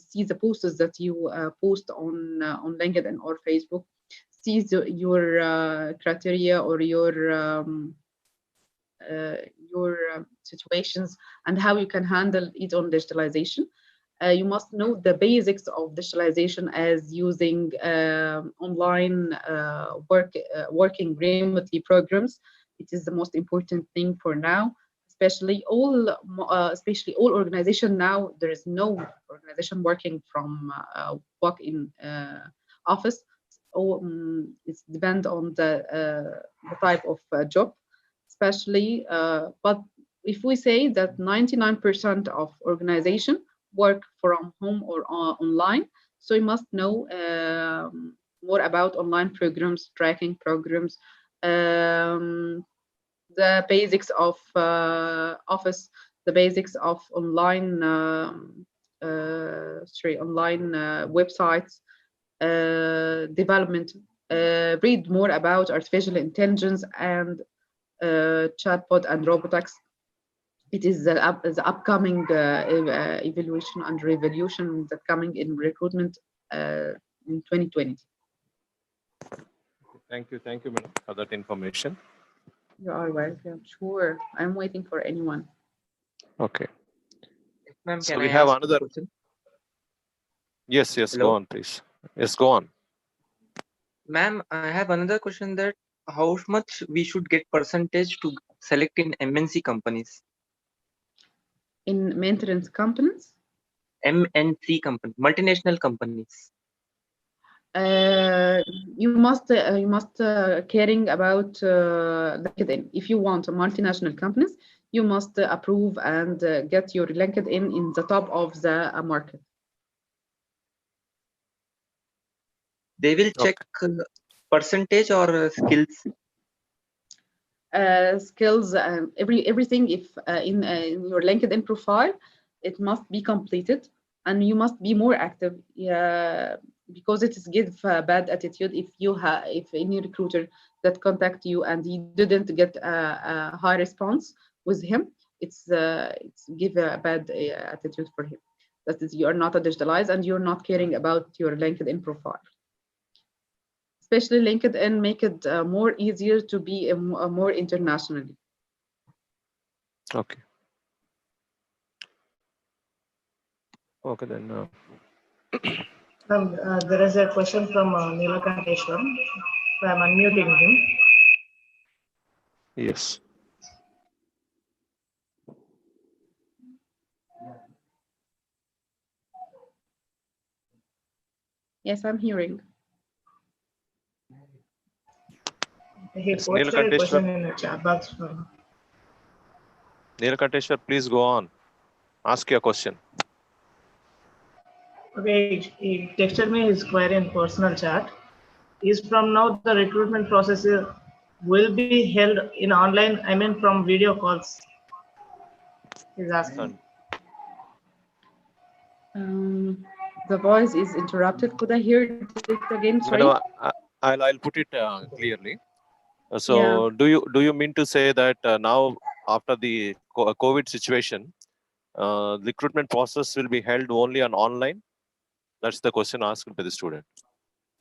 C: see the posts that you post on LinkedIn or Facebook. See your criteria or your situations and how you can handle it on digitalization. You must know the basics of digitalization as using online working remotely programs. It is the most important thing for now, especially all organization now. There is no organization working from work in office. It depends on the type of job, especially. But if we say that 99% of organization work from home or online, so you must know more about online programs, tracking programs, the basics of office, the basics of online online websites development. Read more about artificial intelligence and chatbot and robotics. It is the upcoming evolution and revolution that coming in recruitment in 2020.
A: Thank you, madam, for that information.
C: You are welcome. Sure, I'm waiting for anyone.
A: Okay.
E: Ma'am,
A: So
E: can
A: we
E: I
A: have
E: ask
A: another
E: a question?
A: Yes,
E: Hello?
A: go on, please. Yes, go on.
E: Ma'am, I have another question that how much we should get percentage to select in MNC companies?
C: In maintenance companies?
E: MNC company, multinational companies.
C: You must caring about LinkedIn. If you want a multinational companies, you must approve and get your LinkedIn in the top of the market.
E: They will check percentage or skills.
C: Skills and everything. If in your LinkedIn profile, it must be completed. and you must be more active. Because it is give a bad attitude if any recruiter that contact you and he didn't get a high response with him, it's give a bad attitude for him. That is, you are not a digitalized and you're not caring about your LinkedIn profile. Especially LinkedIn make it more easier to be more internationally.
A: Okay. Okay then.
D: There is a question from Nilakanteshwar. I'm unmuting him.
A: Yes.
C: Yes, I'm hearing.
D: He
A: Yes,
D: posted a question in the chat box.
A: Nilakanteshwar, please go on. Ask your question.
D: Okay, he texted me his query in personal chat. Is from now the recruitment process will be held in online, I mean from video calls. He's asking.
C: The voice is interrupted. Could I hear it again? Sorry.
A: Madam, I'll put it clearly. So
C: Yeah.
A: do you mean to say that now after the COVID situation, recruitment process will be held only on online? That's the question asked by the student.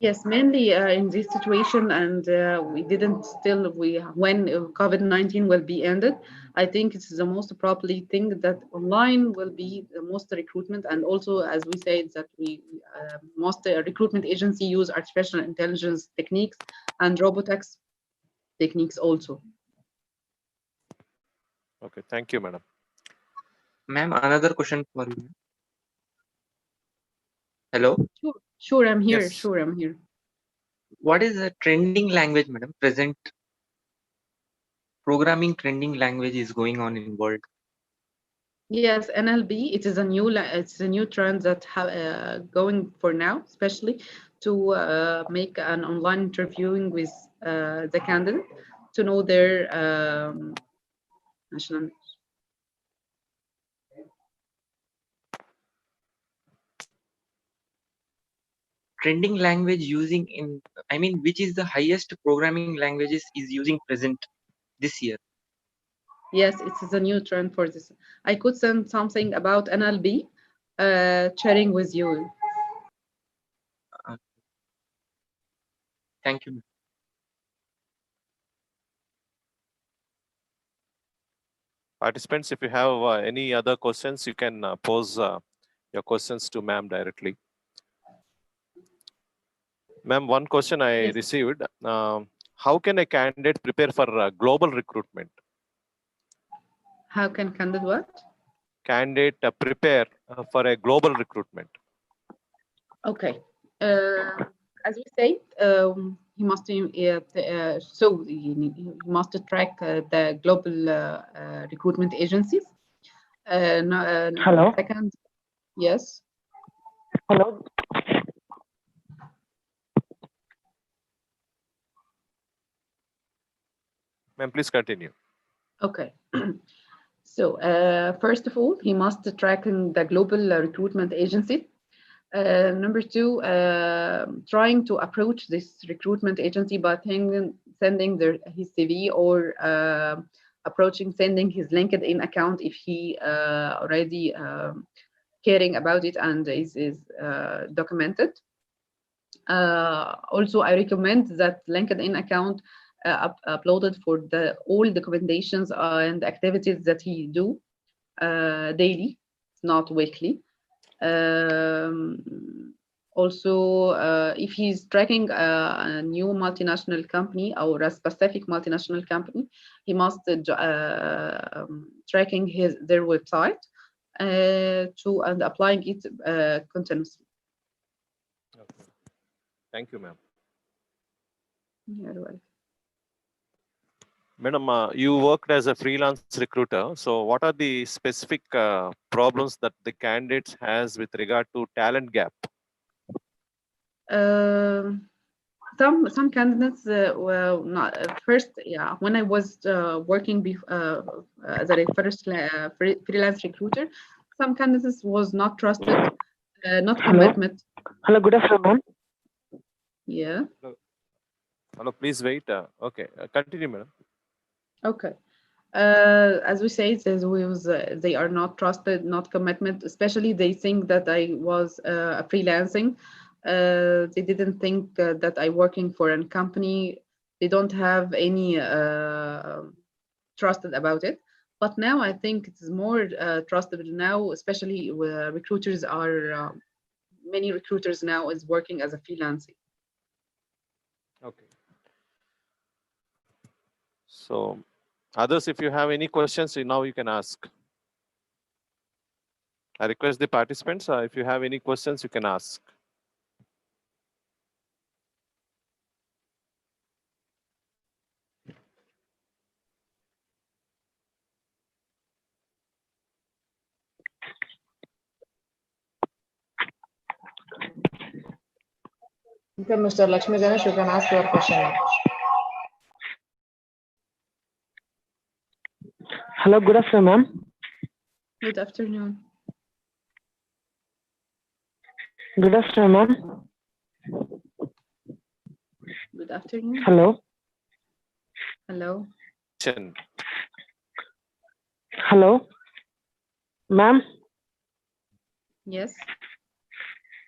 C: Yes, mainly in this situation, and we didn't still when COVID-19 will be ended. I think it's the most probably thing that online will be the most recruitment, and also as we said that we most recruitment agency use artificial intelligence techniques and robotics techniques also.
A: Okay, thank you, madam.
E: Ma'am, another question for you. Hello.
C: Sure, I'm here.
A: Yes.
C: Sure, I'm here.
E: What is the trending language, madam? Present programming trending language is going on in world.
C: Yes, NLP. It is a new trend that going for now, especially to make an online interviewing with the candidate to know their national.
E: Trending language using in, I mean, which is the highest programming languages is using present this year?
C: Yes, it is a new trend for this. I could send something about NLP, sharing with you.
E: Thank you.
A: Participants, if you have any other questions, you can pose your questions to ma'am directly. Ma'am, one question I received. How can a candidate prepare for global recruitment?
C: How can candidate what?
A: Candidate prepare for a global recruitment.
C: Okay. As we say, he must so he must track the global recruitment agencies.
G: Hello.
C: Second, yes.
G: Hello.
A: Ma'am, please continue.
C: Okay. So first of all, he must track the global recruitment agency. Number two, trying to approach this recruitment agency by sending his CV or sending his LinkedIn account if he already caring about it and is documented. Also, I recommend that LinkedIn account uploaded for all documentations and activities that he do daily, not weekly. Also, if he's tracking a new multinational company or a specific multinational company, he must tracking their website and applying it continuously.
A: Okay. Thank you, ma'am.
C: You're welcome.
A: Madam, you worked as a freelance recruiter. So what are the specific problems that the candidates has with regard to talent gap?
C: Some candidates well not first when I was working as a first freelance recruiter, some candidates was not trusted Not
G: Hello.
C: commitment.
G: Hello, good afternoon, ma'am.
C: Yeah.
A: Hello, please wait. Okay, continue, madam.
C: Okay. As we say, they are not trusted, not commitment. Especially they think that I was a freelancing. They didn't think that I working for a company. They don't have any trusted about it. But now I think it is more trustable now, especially where recruiters are. Many recruiters now is working as a freelancing.
A: Okay. So, others, if you have any questions, now you can ask. I request the participants, if you have any questions, you can ask.
D: Okay, Mr. Lakshmi Ganesh, you can ask your question now.
G: Hello, good afternoon, ma'am.
C: Good afternoon.
G: Good afternoon, ma'am.
C: Good afternoon.
G: Hello.
C: Hello.
G: Hello, ma'am.
C: Yes.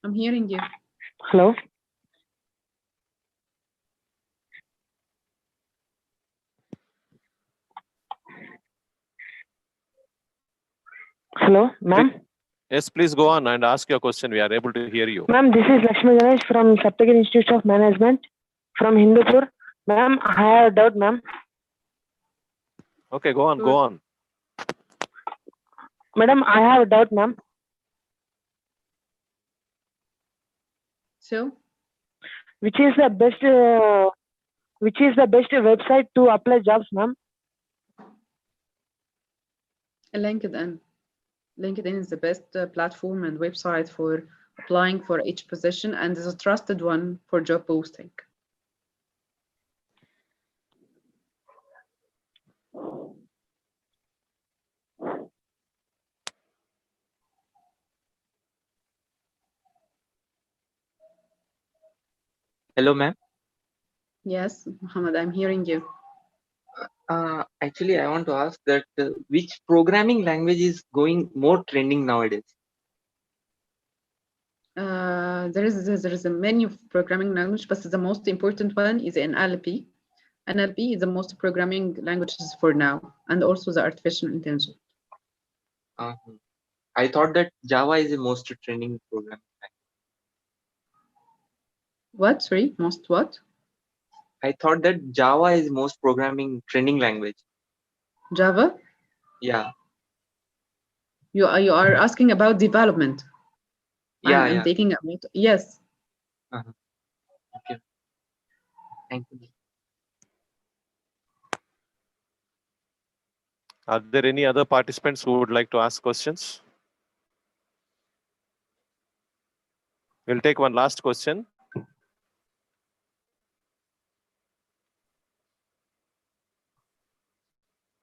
C: I'm hearing you.
G: Hello. Hello, ma'am.
A: Yes, please go on and ask your question. We are able to hear you.
G: Ma'am, this is Lakshmi Ganesh from Saptagiri Institute of Management from Hindupur. Ma'am, I have a doubt, ma'am.
A: Okay, go on, go on.
G: Madam, I have a doubt, ma'am.
C: So,
G: Which is the best website to apply jobs, ma'am?
C: LinkedIn. LinkedIn is the best platform and website for applying for each position and is a trusted one for job posting.
E: Hello, ma'am.
C: Yes, Muhammad, I'm hearing you.
E: Actually, I want to ask that which programming language is going more trending nowadays?
C: There is a menu of programming language, but the most important one is NLP. NLP is the most programming languages for now, and also the artificial intelligence.
E: I thought that Java is the most trending programming language.
C: What? Sorry, most what?
E: I thought that Java is most programming trending language.
C: Java?
E: Yeah.
C: You are asking about development.
E: Yeah,
C: I'm
E: yeah.
C: taking about, yes.
E: Okay. Thank you.
A: Are there any other participants who would like to ask questions? We'll take one last question.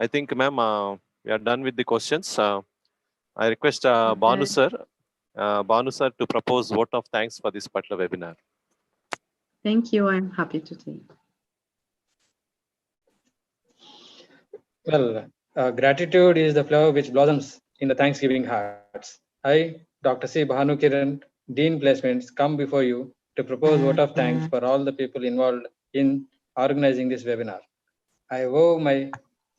A: I think, ma'am, we are done with the questions. I request Banu sir to propose vote of thanks for this particular webinar.
C: Thank you. I'm happy to take.
H: Well, gratitude is the flower which blossoms in the Thanksgiving hearts. I, Dr. C. Bhanu Kiran, Dean Placements, come before you to propose vote of thanks for all the people involved in organizing this webinar. I owe my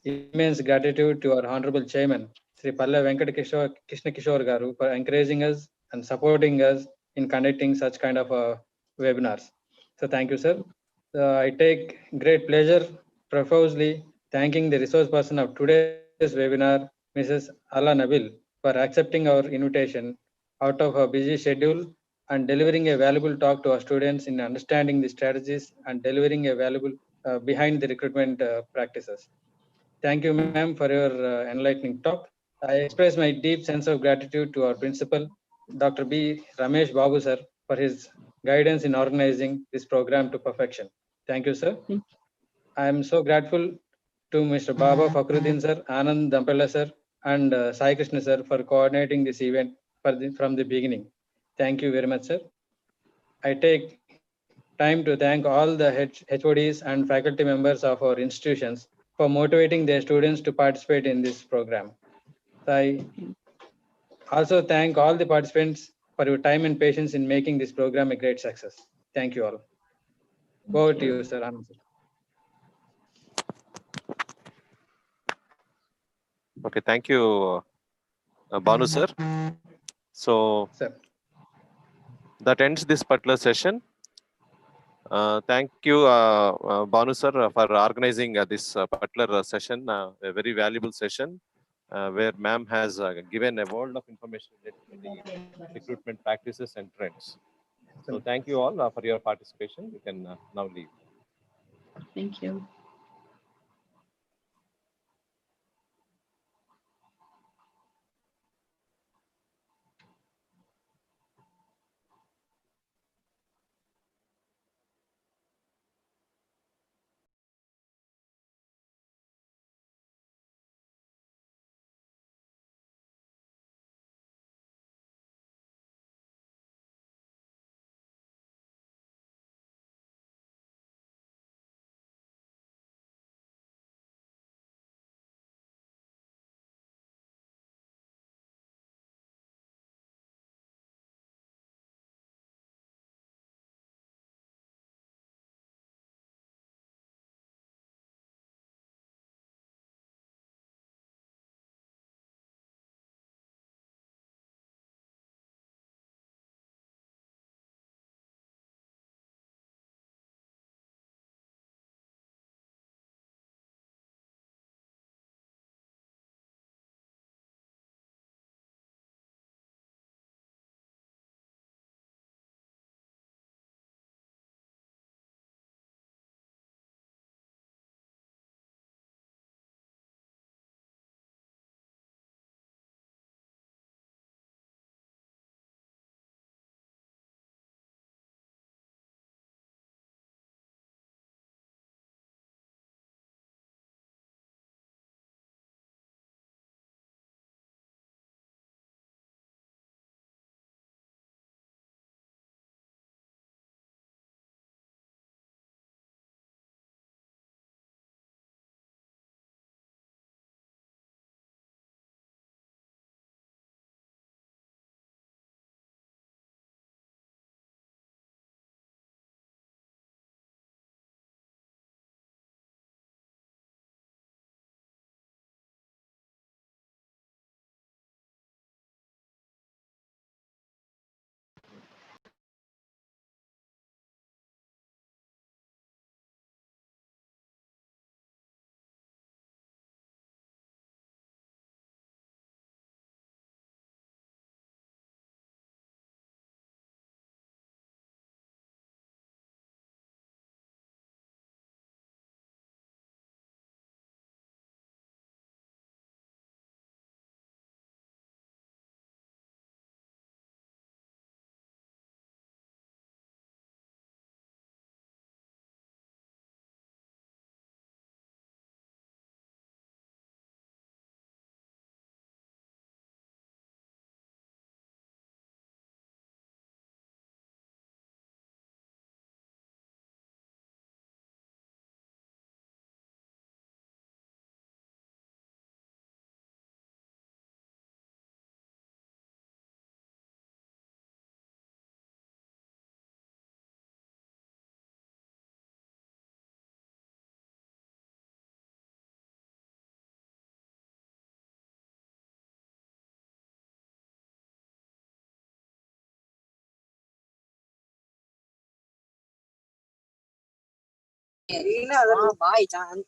H: immense gratitude to our Honorable Chairman, Sri Palla Venkata Krishna Kishore Garu, for encouraging us and supporting us in conducting such kind of webinars. So thank you, sir. I take great pleasure profusely thanking the resource person of today's webinar, Mrs. Alaa Nabil, for accepting our invitation out of her busy schedule and delivering a valuable talk to our students in understanding the strategies and delivering a valuable behind the recruitment practices. Thank you, ma'am, for your enlightening talk. I express my deep sense of gratitude to our principal, Dr. B. Ramesh Babu, sir, for his guidance in organizing this program to perfection. Thank you, sir. I am so grateful to Mr. Baba Fakhruddin, sir, Anand Dampella, sir, and Sai Krishna, sir, for coordinating this event from the beginning. Thank you very much, sir. I take time to thank all the HODs and faculty members of our institutions for motivating their students to participate in this program. I also thank all the participants for your time and patience in making this program a great success. Thank you all. Over to you, sir. Anand, sir.
A: Okay, thank you, Banu sir. So
H: Sir.
A: that ends this particular session. Thank you, Banu sir, for organizing this particular session, a very valuable session where ma'am has given a world of information related to the recruitment practices and trends. So thank you all for your participation. You can now leave.
C: Thank you.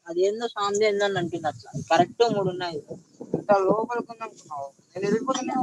I: అదేందో song ఏందో అని అంటుంది అట్లా correct 3 ఉన్నాయి లోపలికి అనుకున్నావు నేను వెళ్ళిపోతున్నా